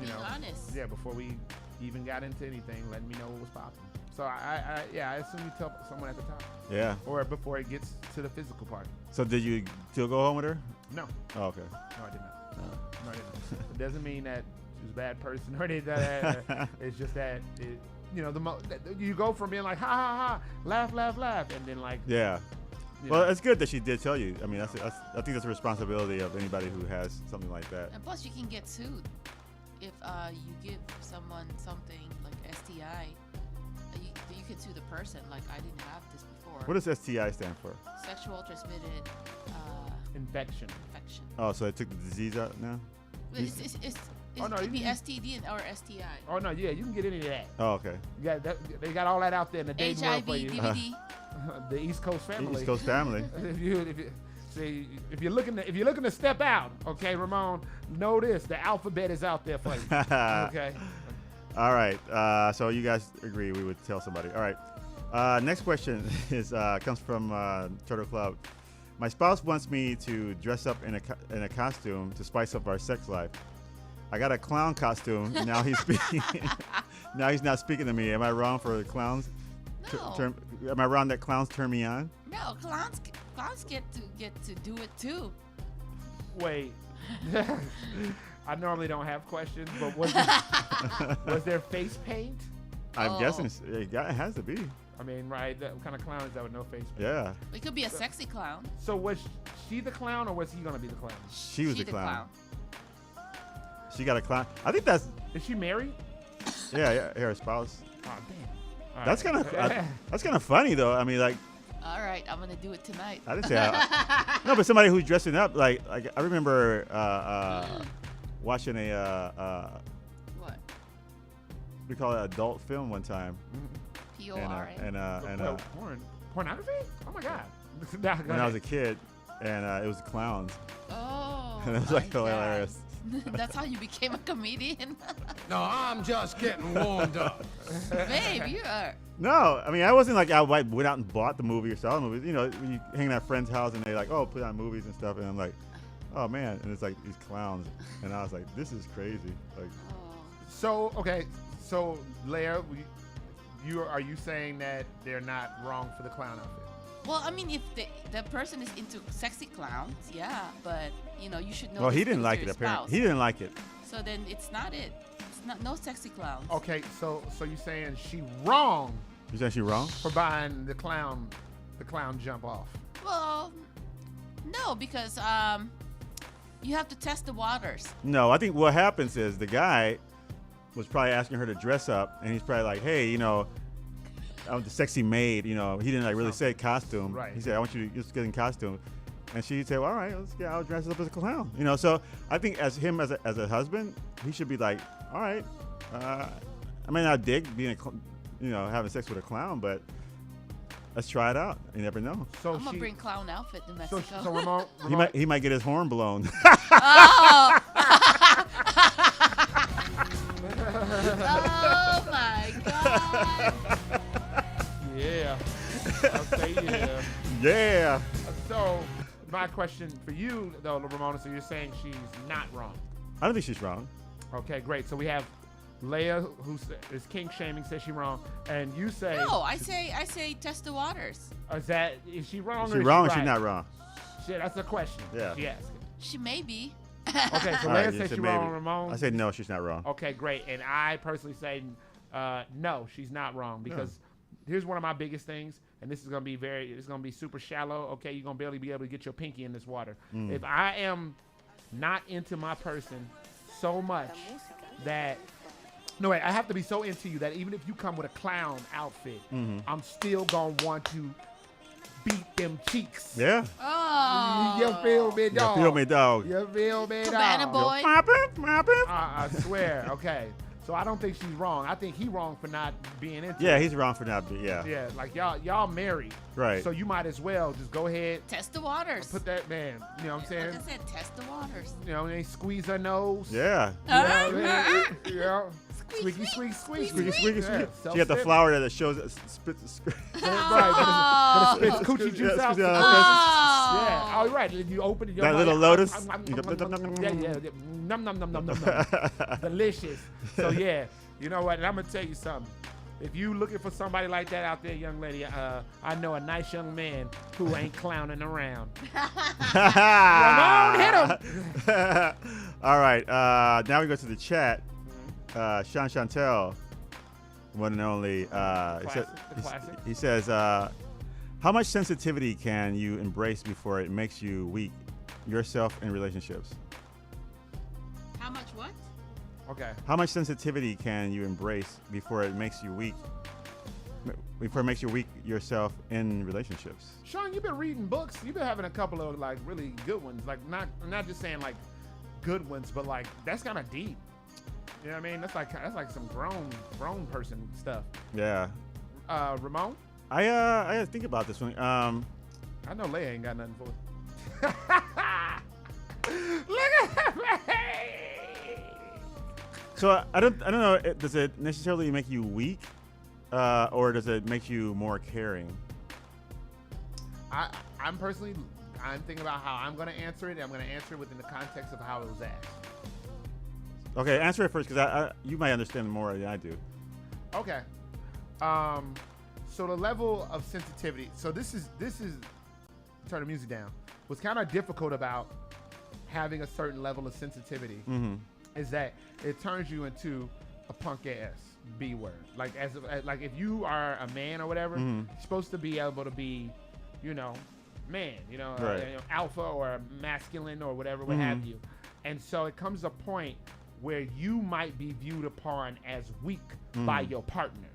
being honest. Yeah, before we even got into anything, letting me know what was popping. So I assume you tell someone at the time. Yeah. Or before it gets to the physical part. So did you still go home with her? No. Oh, okay. No, I did not. No, I didn't. It doesn't mean that she was a bad person or anything like that. It's just that you go from being like ha ha ha, laugh, and then like Well, it's good that she did tell you. I mean, I think that's a responsibility of anybody who has something like that. And plus, you can get sued if you give someone something like STI. You can sue the person. Like, I didn't have this before. What does STI stand for? Sexual transmitted infection. Oh, so they took the disease out now? It could be STD or STI. Oh no, yeah, you can get any of that. Oh, okay. They got all that out there in the dating world HIV, for you. DVD. The East Coast family. East Coast family. if you're looking to step out, okay, Ramon, know this: the alphabet is out there for you. Okay. All right. So you guys agree we would tell somebody. All right. Next question comes from Turtle Club. My spouse wants me to dress up in a costume to spice up our sex life. I got a clown costume. Now he's speaking. Now he's not speaking to me. Am I wrong for the clowns? No. Am I wrong that clowns turn me on? No, clowns get to do it too. Wait. I normally don't have questions, but was there face paint? I'm guessing it has to be. I mean, right? What kind of clown is that with no face paint? Yeah. It could be a sexy clown. So was she the clown, or was he gonna be the clown? She was the clown. She got a clown. I think that's. Is she married? Yeah, her spouse. Oh damn. That's kind of funny though. I mean, like. All right, I'm gonna do it tonight. I didn't say. No, but somebody who's dressing up like I remember watching what? We call it adult film one time. POR. Pornography? Oh my God. When I was a kid, and it was clowns. Oh. And it was like hilarious. That's how you became a comedian? No, I'm just getting warmed up. Babe, you are. No, I mean, I wasn't like I went out and bought the movie or saw the movie. You know, when you hang at a friend's house and they like, oh, put on movies and stuff, and I'm like, oh man, and it's like these clowns, and I was like, this is crazy. Like, so Leia, are you saying that they're not wrong for the clown outfit? Well, I mean, if the person is into sexy clowns, yeah, but you should know. Well, he this didn't is like your it. Apparently, spouse. he didn't like it. So then it's not it. It's not no sexy clowns. Okay, so you saying she wrong You saying she wrong? for buying the clown jump off? Well, no, because you have to test the waters. No, I think what happens is the guy was probably asking her to dress up, and he's probably like, "Hey, I'm the sexy maid." He didn't like really say costume. Right. He said, "I want you to just get in costume," and she said, "Well, all right, I'll dress up as a clown." So I think as a husband, he should be like, "All right, I may not dig being having sex with a clown, but let's try it out. You never know." So I'm gonna bring clown outfit to Mexico. So Ramon, He might get his horn blown. Oh. Oh my God. Yeah. I'll say yeah. Yeah. So my question for you, though, Ramona, so you're saying she's not wrong. I don't think she's wrong. Okay, great. So we have Leia, who is kink shaming, says she's wrong, and you say No, I say test the waters. Is she wrong? Is or she is wrong or right? she's not wrong? Shit, that's the question. Yeah. She asked. She may be. Okay, so All Leia right, you says said she's maybe. wrong, Ramon. I said no, she's not wrong. Okay, great. And I personally say no, she's not wrong, because here's one of my biggest things, and this is gonna be super shallow. Okay, you're gonna barely be able to get your pinky in this water. If I am not into my person so much that I have to be so into you that even if you come with a clown outfit, I'm still gonna want to beat them cheeks. Yeah. Oh. You feel me, dog? You feel me, dog? You feel me, Cabana dog? boy. I swear. Okay. So I don't think she's wrong. I think he wrong for not being into Yeah, it. he's wrong for not being. Yeah. Yeah, like y'all married. Right. So you might as well just go ahead. Test the waters. Put that man. You know what I'm saying? Like I said, test the waters. They squeeze her nose. Yeah. Yeah. Squeaky, squeak, squeak. Squeaky, squeaky, Yeah, squeaky. She got the flower that shows spits. Right, but it spits coochie juice out. Yeah. Yeah. Oh, right. And you open it. That little lotus. Yeah. Num, num, num, num, num, num. Delicious. So, yeah. You know what? And I'm going to tell you something. If you looking for somebody like that out there, young lady, I know a nice young man who ain't clowning around. Ramon, hit him. All right. Now we go to the chat. Sean Chantel, one and only. Classic. He says, how much sensitivity can you embrace before it makes you weak yourself in relationships? How much what? Okay. How much sensitivity can you embrace before it makes you weak? Before it makes you weak yourself in relationships? Sean, you've been reading books. You've been having a couple of like really good ones. Like not just saying like good ones, but like that's kind of deep. You know what I mean? That's like some grown person stuff. Yeah. Ramon? I gotta think about this one. I know Leia ain't got nothing for it. Look at me. So I don't know. Does it necessarily make you weak, or does it make you more caring? I'm thinking about how I'm gonna answer it. I'm gonna answer it within the context of how it was asked. Okay, answer it first, because you might understand more than I do. Okay. So the level of sensitivity. So this is turn the music down. What's kind of difficult about having a certain level of sensitivity is that it turns you into a punk ass B word. Like like if you are a man or whatever, you're supposed to be able to be, man, Right. alpha or masculine or whatever, what have you. And so it comes a point where you might be viewed upon as weak by your partner.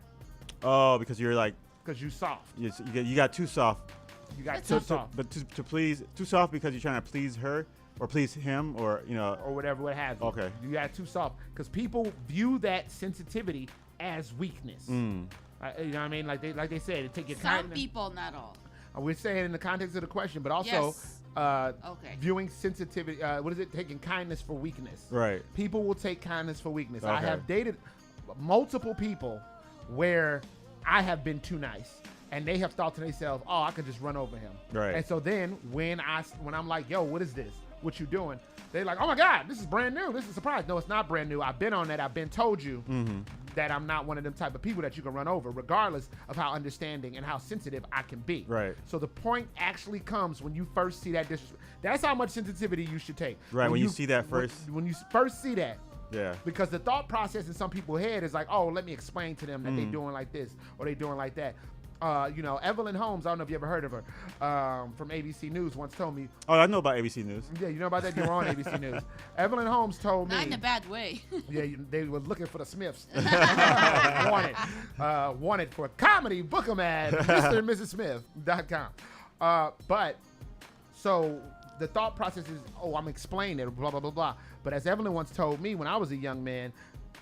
Oh, because you're like. Because you soft. You got too soft. You got too soft. But to please, too soft because you're trying to please her or please him or or whatever, what have you. Okay. You got too soft because people view that sensitivity as weakness. You know what I mean? Like they said, it take your Some people, not all. We're saying in the context of the question, but also viewing sensitivity. What is it? Taking kindness for weakness. Right. People will take kindness for weakness. Okay. I have dated multiple people where I have been too nice, and they have thought to themselves, "Oh, I could just run over him." Right. And so then when I'm like, "Yo, what is this? What you doing?" They're like, "Oh my God, this is brand new. This is a surprise." No, it's not brand new. I've been on that. I've been told you. that I'm not one of them type of people that you can run over, regardless of how understanding and how sensitive I can be. Right. So the point actually comes when you first see that disrespect. That's how much sensitivity you should take. Right, when you see that first. When you first see that. Yeah. Because the thought process in some people's head is like, oh, let me explain to them that they doing like this or they doing like that. Evelyn Holmes, I don't know if you ever heard of her, from ABC News, once told me. Oh, I know about ABC News. Yeah, you know about that? You were on ABC News. Evelyn Holmes told me. Not in a bad way. Yeah, they were looking for the Smiths. wanted for comedy, book them at Mr. and Mrs. Smith.com. But so the thought process is, oh, I'm explaining it, blah, blah, blah, blah. But as Evelyn once told me when I was a young man,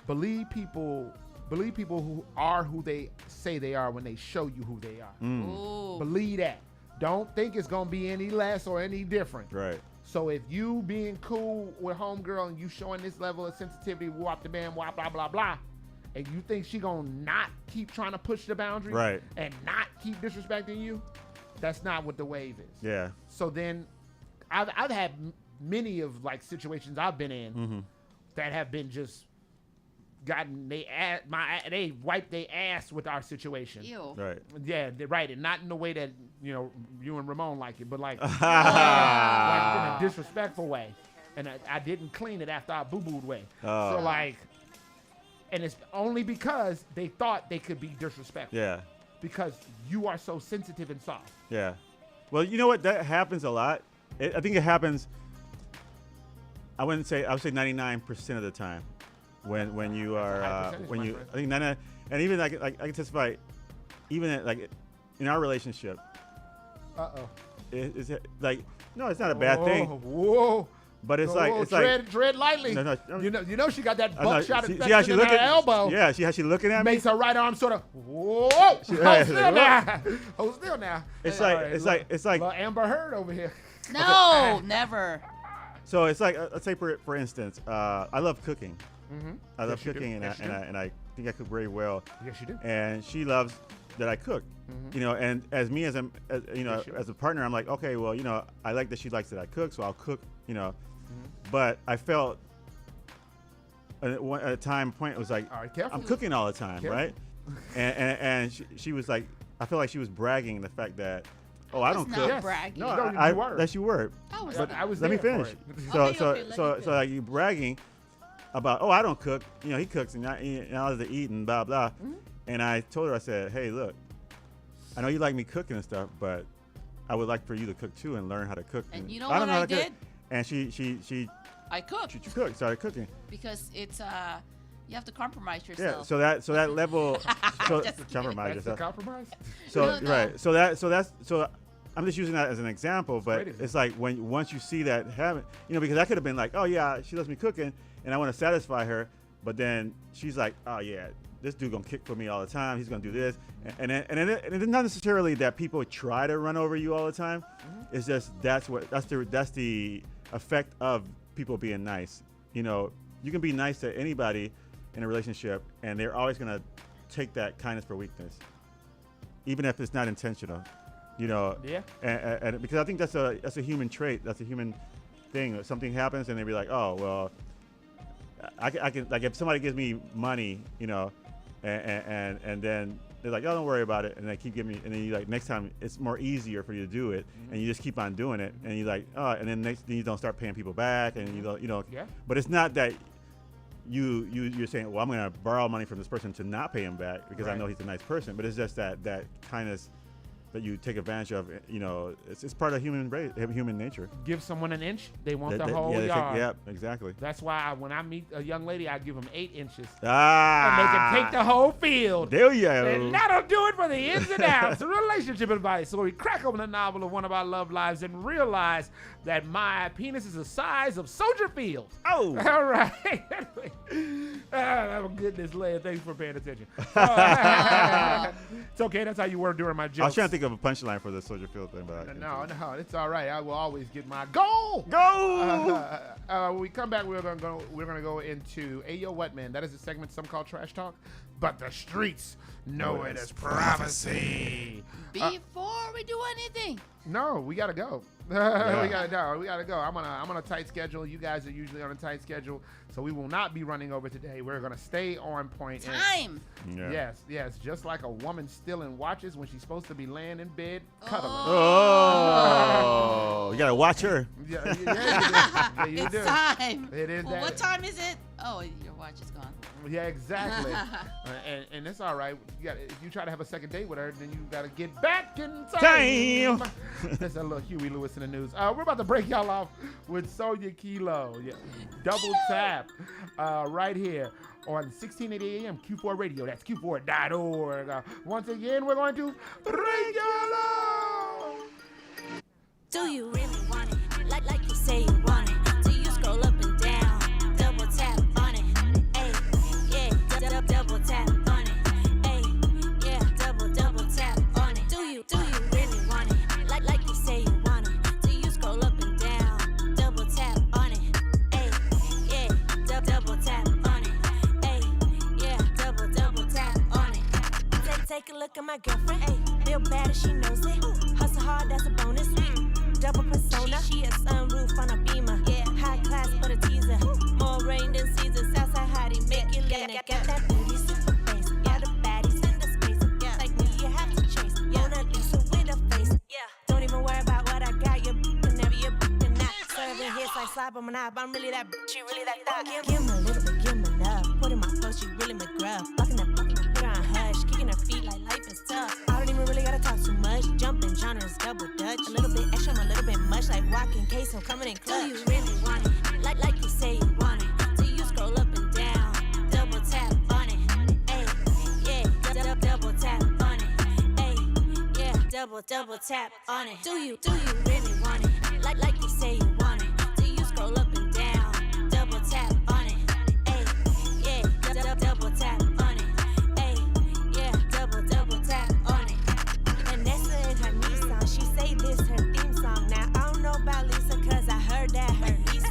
believe people who are who they say they are when they show you who they are. Ooh. Believe that. Don't think it's going to be any less or any different. Right. So if you being cool with homegirl and you showing this level of sensitivity, whop the band, whop, blah, blah, blah, and you think she going to not keep trying to push the boundary right. and not keep disrespecting you, that's not what the wave is. Yeah. So then I've had many of like situations I've been in that have been just gotten they wiped their ass with our situation. Ew. Right. Yeah, right, and not in the way that you and Ramon like it, but like, like in a disrespectful way. And I didn't clean it after I boo-booed way. So like, and it's only because they thought they could be disrespectful. Yeah. Because you are so sensitive and soft. Yeah. Well, you know what? That happens a lot. I think it happens. I would say 99% of the time. When you are I think 99, and even like I can testify, even like in our relationship. It's like no, it's not a bad thing. Whoa. But it's like tread lightly. No. You know she got that buckshot infection in her elbow. Yeah, she looking at me. Makes her right arm sort of whoa. Hold still now. Hold still now. It's like little Amber Heard over here. No, never. So it's like let's say for instance, I love cooking. I love cooking, and I think I cook very well. Yes, you do. And she loves that I cook, and as a partner, I'm like, okay, well, I like that she likes that I cook, so I'll cook, But I felt at a point it was like, all right, careful. I'm cooking all the time, Careful. right? and she was like, I feel like she was bragging the fact that. Oh, I don't cook. Not bragging. No, you were. That you were. I was. Let me there finish. for it. So like you bragging about, oh, I don't cook. He cooks and I love to eat and blah blah. And I told her, I said, hey, look, I know you like me cooking and stuff, but I would like for you to cook too and learn how to cook. And you know I don't what know how I to cook. did? And she I cooked. She cooked, started cooking. Because it's you have to compromise Yeah. yourself. So that level. So compromise That's yourself. the compromise. So No. right. So I'm just using that as an example, but it's like once you see that happen, because I could have been like, oh yeah, she loves me cooking, and I want to satisfy her, but then she's like, oh yeah, this dude gonna kick for me all the time. He's gonna do this, and it's not necessarily that people try to run over you all the time. It's just that's the effect of people being nice. You can be nice to anybody in a relationship, and they're always gonna take that kindness for weakness, even if it's not intentional. Yeah. And because I think that's a human trait. That's a human thing. Something happens and they be like, oh well, I can like if somebody gives me money, and then they're like, oh, don't worry about it, and they keep giving me, and then you like next time it's more easier for you to do it, and you just keep on doing it, and you like, oh, and then then you don't start paying people back, and you don't, Yeah. But it's not that you're saying, well, I'm gonna borrow money from this person to not pay him back because I know he's a nice person, but it's just that kindness that you take advantage of, it's part of human nature. Give someone an inch, they want the whole yard. Yeah, exactly. That's why when I meet a young lady, I give them 8 inches. Ah, and they can take the whole field. There you go. And that'll do it for the ins and outs, relationship advice. So we crack open the novel of one of our love lives and realize that my penis is the size of Soldier Field. Oh. All right. Oh, goodness, Leia, thanks for paying attention. It's okay. That's how you were during my jokes. I was trying to think of a punchline for the Soldier Field thing, but no, it's all right. I will always get my goal. When we come back, we're gonna go into Ayo What Man. That is a segment some call Trash Talk, but the streets know it as prophecy. Before we do anything. No, we gotta go. We gotta go. I'm on a tight schedule. You guys are usually on a tight schedule, so we will not be running over today. We're gonna stay on point. Time. Yes. Just like a woman stealing watches when she's supposed to be laying in bed cuddling. Oh, you gotta watch her. Yeah, you It's do. time. It is. Well, what time is it? Oh, your watch is gone. Yeah, exactly. and it's all right. If you try to have a second date with her, then you got to get back in time. That's a little Huey Lewis in the news. We're about to break y'all off with Sonia Kilo. Yeah. Double tap right here on 1680 AM Q4 Radio. That's Q4.org. Once again, we're going to break y'all off. Do you really want it? Like you say you want it. Do you scroll up and down? Double tap on it. Ay, yeah, double tap on it. Ay, yeah, double tap on it. Do you really want it? Like you say you want it. Do you scroll up and down? Double tap on it. Ay, yeah, double tap on it. Ay, yeah, double tap on it. Take a look at my girlfriend. Ay, feel bad if she knows it. Hustle hard, that's a bonus. Double persona, she a sunroof on a Beamer. Yeah, high class but a teaser. More rain than Caesar. Southside hottie, make it lean. Get that booty super face. Yeah, the baddies in the space. Yeah, like me, you have to chase. Mona Lisa with a face. Yeah, don't even worry about what I got. You're whenever you're not serving hits like slap on my knob. I'm really that bitch. You really that thug. Give me a little bit, give me enough. Put in my post, you really McGruff. Fucking that, put her on hush. Kicking her feet like life is tough. I don't even really gotta talk too much. Jumping genres, double dutch. A little bit extra, I'm a little bit much like walking case. I'm coming in clutch. Do you really want it? Like you say you want it. Do you scroll up and down? Double tap on it. Ay, yeah, double tap on it. Ay, yeah, double tap on it. Do you really want it? Like you say you want it. Do you scroll up and down? Double tap on it. Ay, yeah, double tap on it. Ay, yeah, double tap on it. Vanessa in her Nissan, she say this her theme song. Now I don't know about Lisa, cause I heard that her Lisa.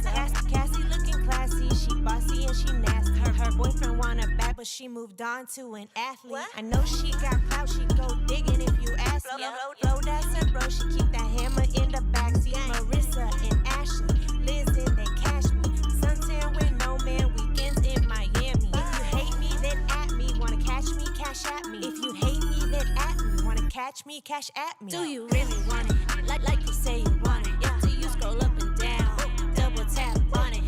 Cassie looking classy, she bossy and she nasty. Her boyfriend want her back, but she moved on to an athlete. What? I know she got clout, she go digging if you ask me. Blow that's her bro, she keep that hammer in the backseat. Marissa and Ashley, Liz and they cash me. Suntan with no man, weekends in Miami. If you hate me, then at me. Wanna catch me, cash at me. If you hate me, then at me. Wanna catch me, cash at me. Do you really want it? Like you say you want it. Yeah. Do you scroll up and down? Double tap on it.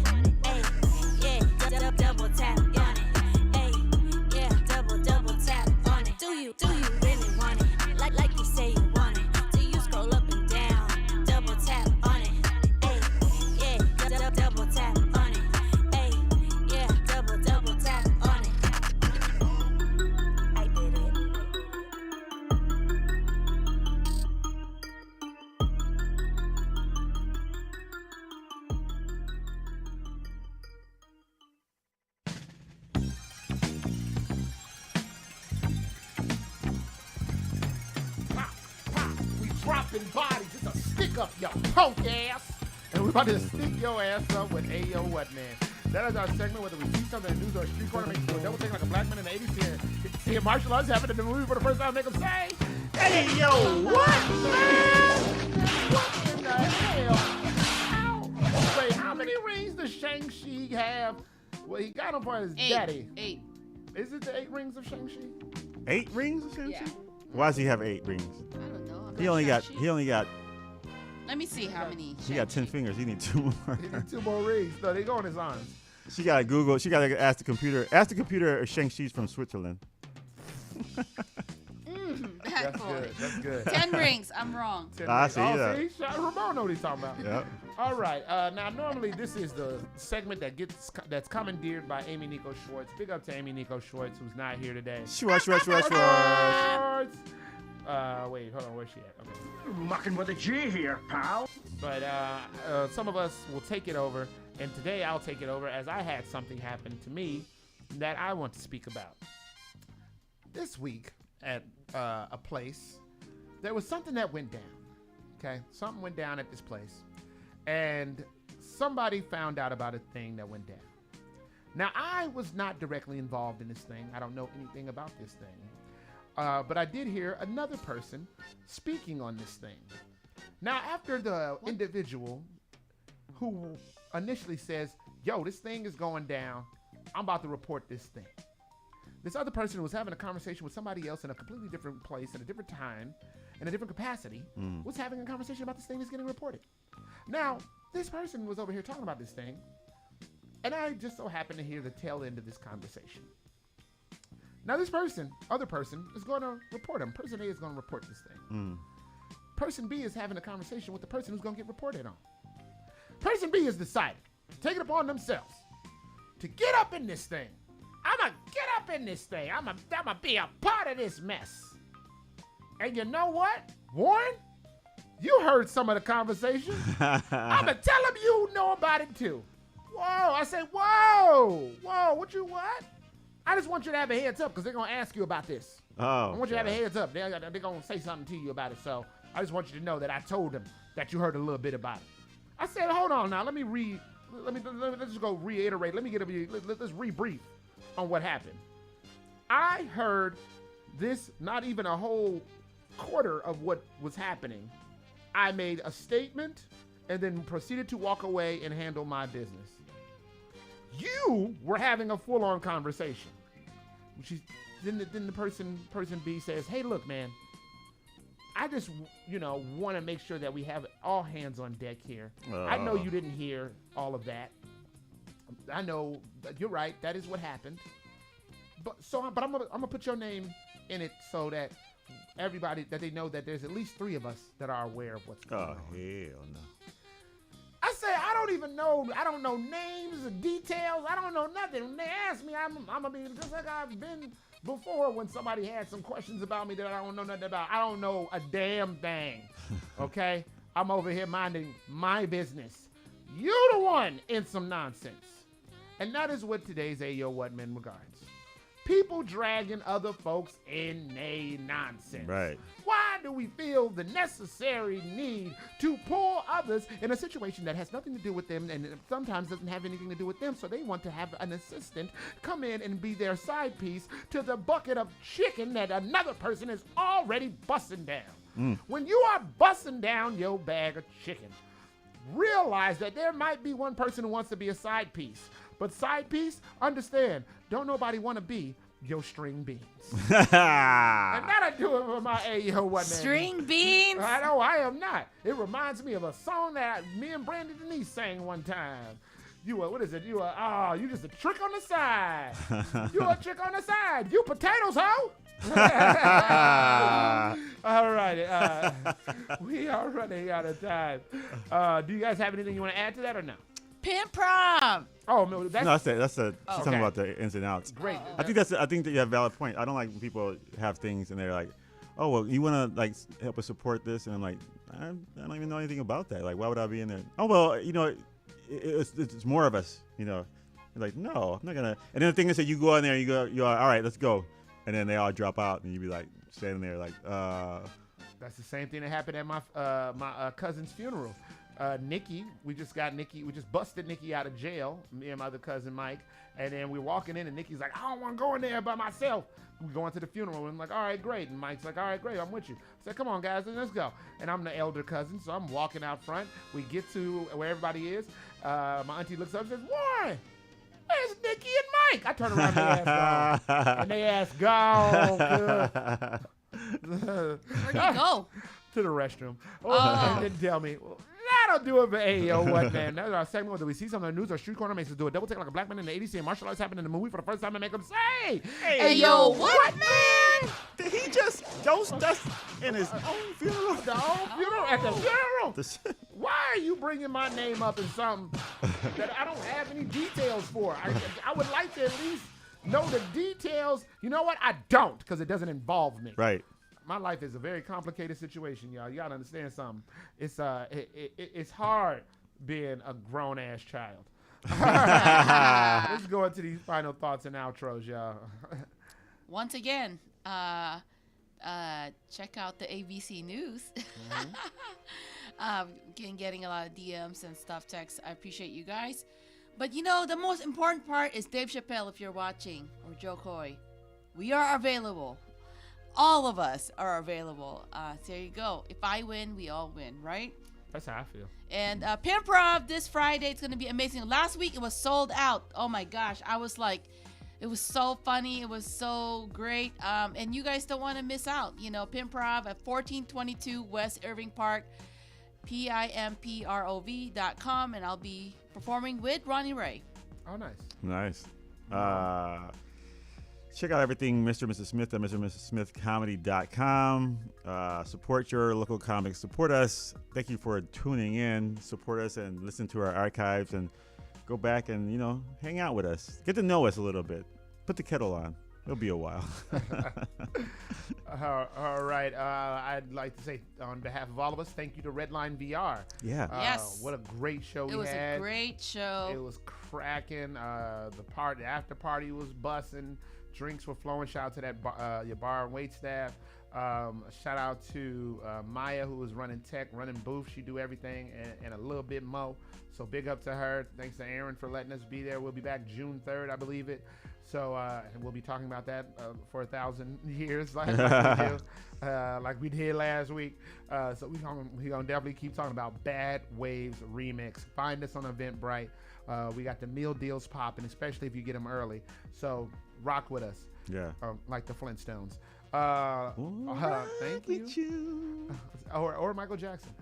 Ay, yeah, double tap on it. Ay, yeah, double tap on it. Do you really want it? Like you say you want it. Do you scroll up and down? Double tap on it. Ay, yeah, double tap on it. Ay, yeah, double tap on it. I did it. We dropping bodies. It's a stick up your punk ass. And we're about to stick your ass up with Ayo What Man. That is our segment, whether we see something in the news or a street corner, makes you do a double take like a black man in the 80s. Seeing martial arts happen in the movie for the first time, make them say, Ayo What Man? What in the hell? Wait, how many rings does Shang-Chi have? Well, he got them for his daddy. 8. Is it the 8 rings of Shang-Chi? 8 rings of Shang-Chi? Yeah. Why does he have 8 rings? I don't know. He only got. Let me see how many. He got 10 fingers. He needs 2 more. He needs 2 more rings. No, they go on his arms. She got to Google. She got to ask the computer. Ask the computer if Shang-Chi's from Switzerland. That boy. That's good. 10 rings. I'm wrong. 10 I rings. see that. See? Ramon know what he's talking about. Yep. All right. Now, normally this is the segment that's commandeered by Amy Nico Schwartz. Big up to Amy Nico Schwartz, who's not here today. Schwartz. Wait, hold on. Where's she at? Okay. You're mucking with a G here, pal. But some of us will take it over, and today I'll take it over as I had something happen to me that I want to speak about. This week at a place, there was something that went down. Okay, something went down at this place, and somebody found out about a thing that went down. Now, I was not directly involved in this thing. I don't know anything about this thing. But I did hear another person speaking on this thing. Now, after the individual who initially says, yo, this thing is going down, I'm about to report this thing. This other person was having a conversation with somebody else in a completely different place, at a different time, in a different capacity, was having a conversation about this thing that's getting reported. Now, this person was over here talking about this thing, and I just so happened to hear the tail end of this conversation. Now, this other person, is going to report him. Person A is going to report this thing. Person B is having a conversation with the person who's going to get reported on. Person B has decided to take it upon themselves to get up in this thing. I'm going to get up in this thing. I'm going to be a part of this mess. And you know what, Warren? You heard some of the conversation. I'm going to tell them you know about it too. Whoa, I say, whoa, what? I just want you to have a heads up because they're going to ask you about this. I want you to have a heads up. They're going to say something to you about it. So I just want you to know that I told them that you heard a little bit about it. I said, hold on now. Let's just go reiterate. Let's rebrief on what happened. I heard this, not even a whole quarter of what was happening. I made a statement and then proceeded to walk away and handle my business. You were having a full-on conversation. Then the person B says, hey, look, man, I just, want to make sure that we have all hands on deck here. I know you didn't hear all of that. I know that you're right. That is what happened. But I'm gonna put your name in it so that everybody, that they know that there's at least 3 of us that are aware of what's going on. Oh, hell no. I say, I don't know names or details. I don't know nothing. When they ask me, I'm gonna be just like I've been before when somebody had some questions about me that I don't know nothing about. I don't know a damn thing. Okay? I'm over here minding my business. You the one in some nonsense. And that is what today's Ayo What Men regards. People dragging other folks in they nonsense. Right. Why do we feel the necessary need to pull others in a situation that has nothing to do with them and sometimes doesn't have anything to do with them? So they want to have an assistant come in and be their side piece to the bucket of chicken that another person is already busting down. When you are busting down your bag of chicken, realize that there might be one person who wants to be a side piece. But side piece, understand, don't nobody want to be your string beans. And that'll do it for my Ayo What Man. String beans? I know, I am not. It reminds me of a song that me and Brandy Denise sang one time. You just a trick on the side. You a trick on the side. You potatoes, ho. All right. We are running out of time. Do you guys have anything you want to add to that or no? Pin prom. Oh no, that's talking about the ins and outs. Great. I think that you have a valid point. I don't like when people have things and they're like, oh well, you want to like help us support this, and I'm like, I don't even know anything about that. Like, why would I be in there? Oh well, it's more of us. You're like, no, I'm not gonna. And then the thing is that you go in there, and you're all right, let's go, and then they all drop out, and you be like standing there like, That's the same thing that happened at my cousin's funeral. Nikki, we just busted Nikki out of jail, me and my other cousin Mike, and then we're walking in and Nikki's like, I don't want to go in there by myself. We go into the funeral and I'm like, all right, great. And Mike's like, all right, great, I'm with you. I said, come on guys, let's go. And I'm the elder cousin, so I'm walking out front. We get to where everybody is. My auntie looks up and says, Warren, where's Nikki and Mike? I turn around and they ask, gone. Where'd he go? To the restroom. And then tell me, that'll do it for Ayo What Man. That's our segment where we see something on the news or street corner makes us do a double take like a black man in the 80s seeing martial arts happen in the movie for the first time and make them say, Ayo What Man? Did he just dose dust in his own funeral? At the funeral? Why are you bringing my name up in something that I don't have any details for? I would like to at least know the details. You know what? I don't, because it doesn't involve me. Right. My life is a very complicated situation, y'all. You gotta understand something. It's hard being a grown-ass child. Let's go into these final thoughts and outros, y'all. Once again, check out the ABC News. Getting a lot of DMs and stuff, texts. I appreciate you guys. But the most important part is Dave Chappelle, if you're watching, or Joe Coy. We are available all of us are available. So there you go. If I win, we all win, right? That's how I feel. And Pimprov this Friday, it's going to be amazing. Last week, it was sold out. Oh, my gosh. I was like, it was so funny. It was so great. And you guys don't want to miss out. You know, Pimprov at 1422 West Irving Park, PIMPROV.com. And I'll be performing with Ronnie Ray. Oh, nice. Nice. Check out everything Mr. and Mrs. Smith at MrandMrsSmithComedy.com. Support your local comics. Support us. Thank you for tuning in. Support us and listen to our archives and go back and, hang out with us. Get to know us a little bit. Put the kettle on. It'll be a while. All right. I'd like to say on behalf of all of us, thank you to Redline VR. Yeah. Yes. What a great show we had. It was a great show. It was cracking. The after party was bussing. Drinks were flowing. Shout out to that your bar and wait staff. Shout out to Maya, who was running tech, running booth. She do everything and a little bit more. So big up to her. Thanks to Aaron for letting us be there. We'll be back June 3rd, I believe it. So and we'll be talking about that for 1,000 years, like we did last week. So we gonna definitely keep talking about Bad Waves Remix. Find us on Eventbrite. We got the meal deals popping, especially if you get them early. So rock with us. Yeah. Like the Flintstones. Thank you. or Michael Jackson.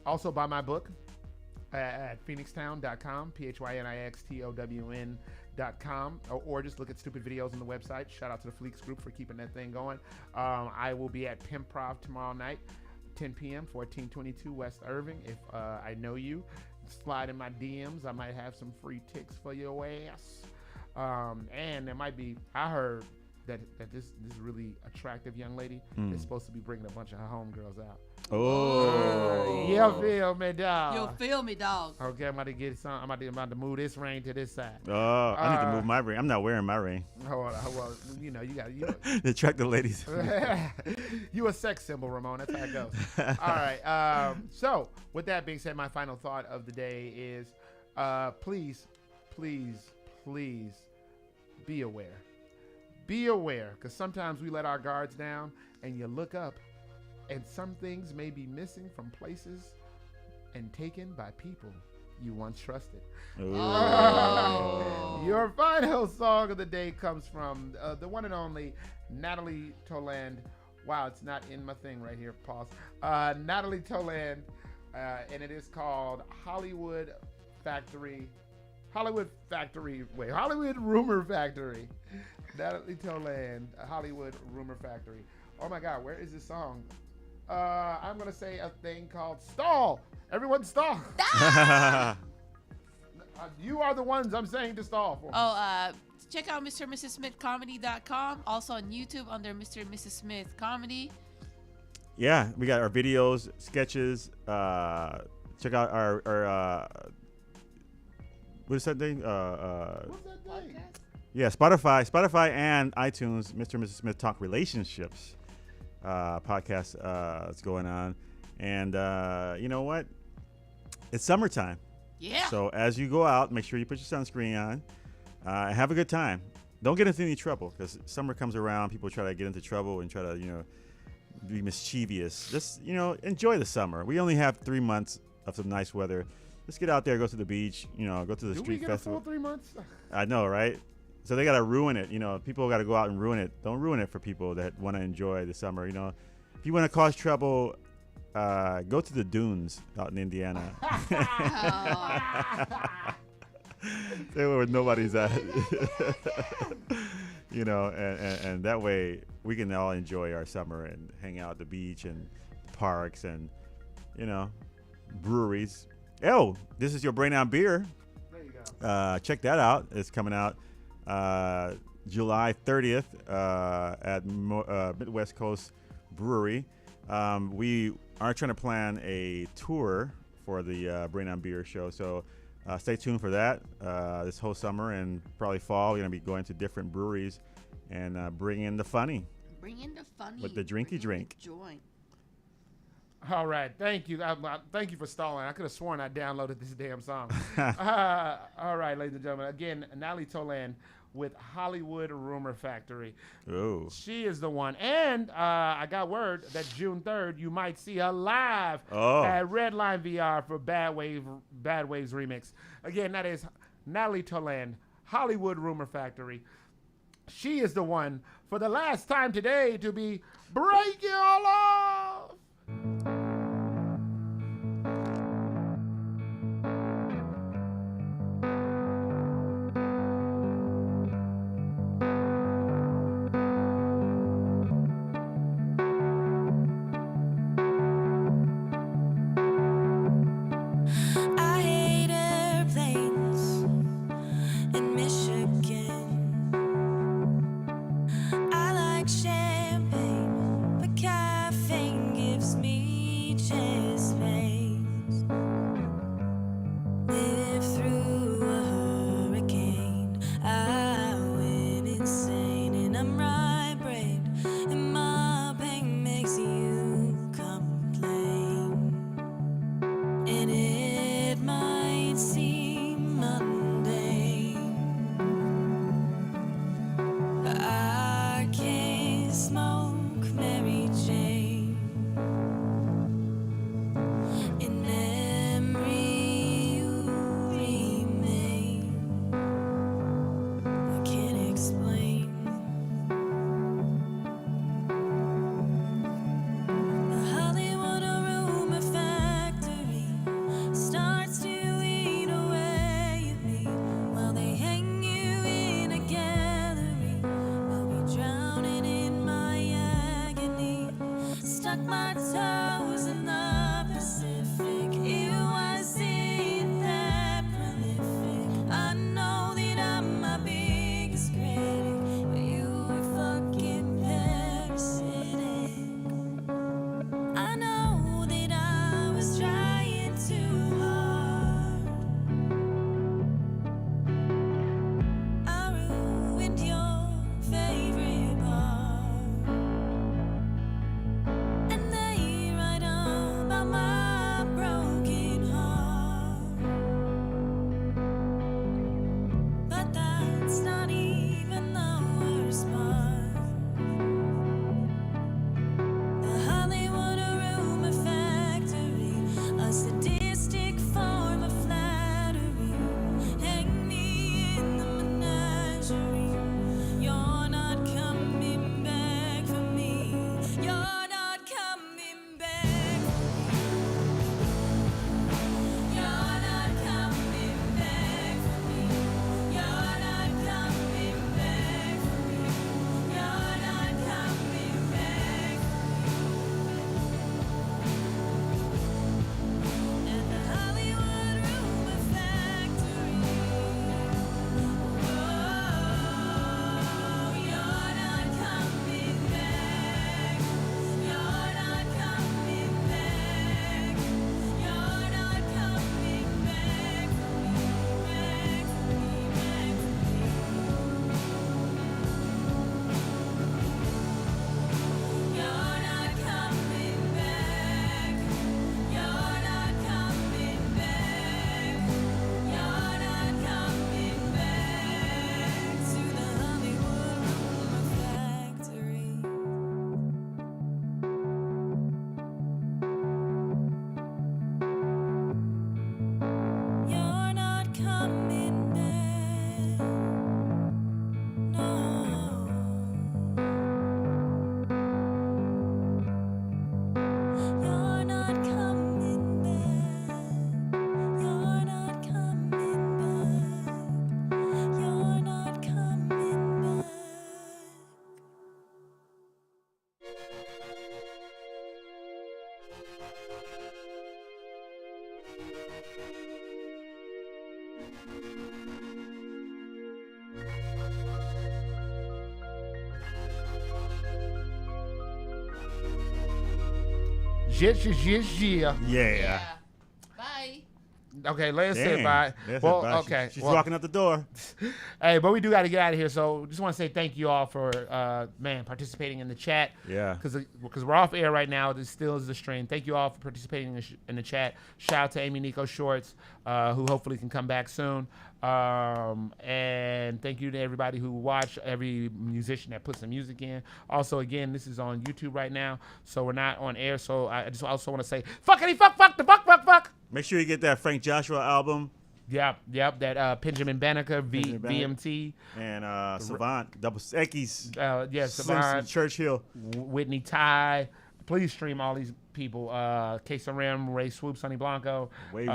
Also buy my book at phoenixtown.com, PHYNIXTOWN.com, or just look at stupid videos on the website. Shout out to the Fleeks group for keeping that thing going. I will be at Pimprov tomorrow night, 10 p.m., 1422 West Irving. If I know you, slide in my DMs. I might have some free ticks for your ass. And there might be, I heard that this really attractive young lady is supposed to be bringing a bunch of her homegirls out. Oh. You feel me, dog? You'll feel me, dog. Okay, I'm about to get some. I'm about to move this ring to this side. Oh, I need to move my ring. I'm not wearing my ring. Well, you got to attract the ladies. You a sex symbol, Ramon. That's how it goes. All right. So, with that being said, my final thought of the day is, please be aware. Be aware, because sometimes we let our guards down, and you look up, and some things may be missing from places and taken by people you once trusted. Oh. Your final song of the day comes from the one and only Natalie Toland. Wow, it's not in my thing right here. Pause. Natalie Toland, and it is called Hollywood Rumor Factory. Natalie Toland, Hollywood Rumor Factory. Oh my God, where is this song? I'm gonna say a thing called stall. Everyone stall. You are the ones I'm saying to stall for. Check out Mr. and Mrs. Smith Comedy.com. Also on YouTube under Mr. and Mrs. Smith Comedy. Yeah, we got our videos, sketches. Check out our what is that thing? What's that thing? Yeah, Spotify and iTunes. Mr. and Mrs. Smith Talk Relationships podcast that's going on, and you know what? It's summertime. Yeah. So as you go out, make sure you put your sunscreen on. Have a good time. Don't get into any trouble, because summer comes around. People try to get into trouble and try to be mischievous. Just enjoy the summer. We only have 3 months of some nice weather. Let's get out there, go to the beach. Go to the street festival. Do we get a full 3 months? I know, right? So they gotta ruin it. People gotta go out and ruin it. Don't ruin it for people that want to enjoy the summer. If you want to cause trouble, go to the dunes out in Indiana. Stay where nobody's at. And that way we can all enjoy our summer and hang out at the beach and parks and breweries. Oh, this is your Brain On Beer. There you go. Check that out. It's coming out July 30th at Midwest Coast Brewery. We are trying to plan a tour for the Brain On Beer show, so stay tuned for that this whole summer and probably fall. We're going to be going to different breweries and bring in the funny. Bring in the funny. With the drinky drink. Joy. All right, thank you. Thank you for stalling. I could have sworn I downloaded this damn song. All right, ladies and gentlemen. Again, Natalie Toland with Hollywood Rumor Factory. Oh. She is the one. And I got word that June 3rd, you might see her live at Redline VR for Bad Waves Remix. Again, that is Natalie Toland, Hollywood Rumor Factory. She is the one for the last time today to be Break Your Love. I hate airplanes in Michigan. I like champagne, but caffeine gives me chest pains. Live through a hurricane, I went insane, and I'm right brain, and my pain makes you complain. And it might seem mundane, but I can't smoke Mary Jane. In memory you remain. I can't explain. The Hollywood Rumor Factory starts to eat away at me while they hang you in a gallery. I'll be drowning in my agony. Stuck my toes in the Pacific. It wasn't that prolific. I know that I'm my biggest critic, but you were fucking parasitic. I know that I was trying too hard. I ruined your favorite part, and they write about my broken heart. But that's not even the worst part. The Hollywood Rumor Factory, a sadistic form of flattery. Hang me in the menagerie. You're not coming back for me. You're not coming back. You're not coming back for me. You're not coming back for me. You're not coming back. At the Hollywood Rumor Factory. Oh, you're not coming back. You're not coming back. You're not coming back for me, back for me, back for me. You're not coming back. You're not coming back. You're not coming back to the Hollywood Rumor Factory. You're not coming back. No. You're not coming back. You're not coming back. You're not coming back. Yeah. Bye. Okay, let's say Dang. bye. Let's say Well, bye. okay. She's well, walking out the door. Hey, but we do got to get out of here. So just want to say thank you all for, participating in the chat. Yeah. Because we're off air right now. This still is the stream. Thank you all for participating in the chat. Shout out to Amy Nico Shorts, who hopefully can come back soon. And thank you to everybody who watched, every musician that put some music in. Also, again, this is on YouTube right now, so we're not on air. So I just also want to say, fuckity fuck, fuck, the fuck. Make sure you get that Frank Joshua album. Yep. That Benjamin Banneker, VMT. And Savant, Double Eckies. Savant. Churchill. Whitney Ty. Please stream all these people. Queso Rim, Ray Swoop, Sonny Blanco. Wave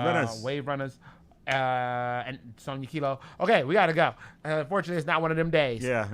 Runners. And Sonia Kilo. Okay, we got to go. Unfortunately, it's not one of them days. Yeah.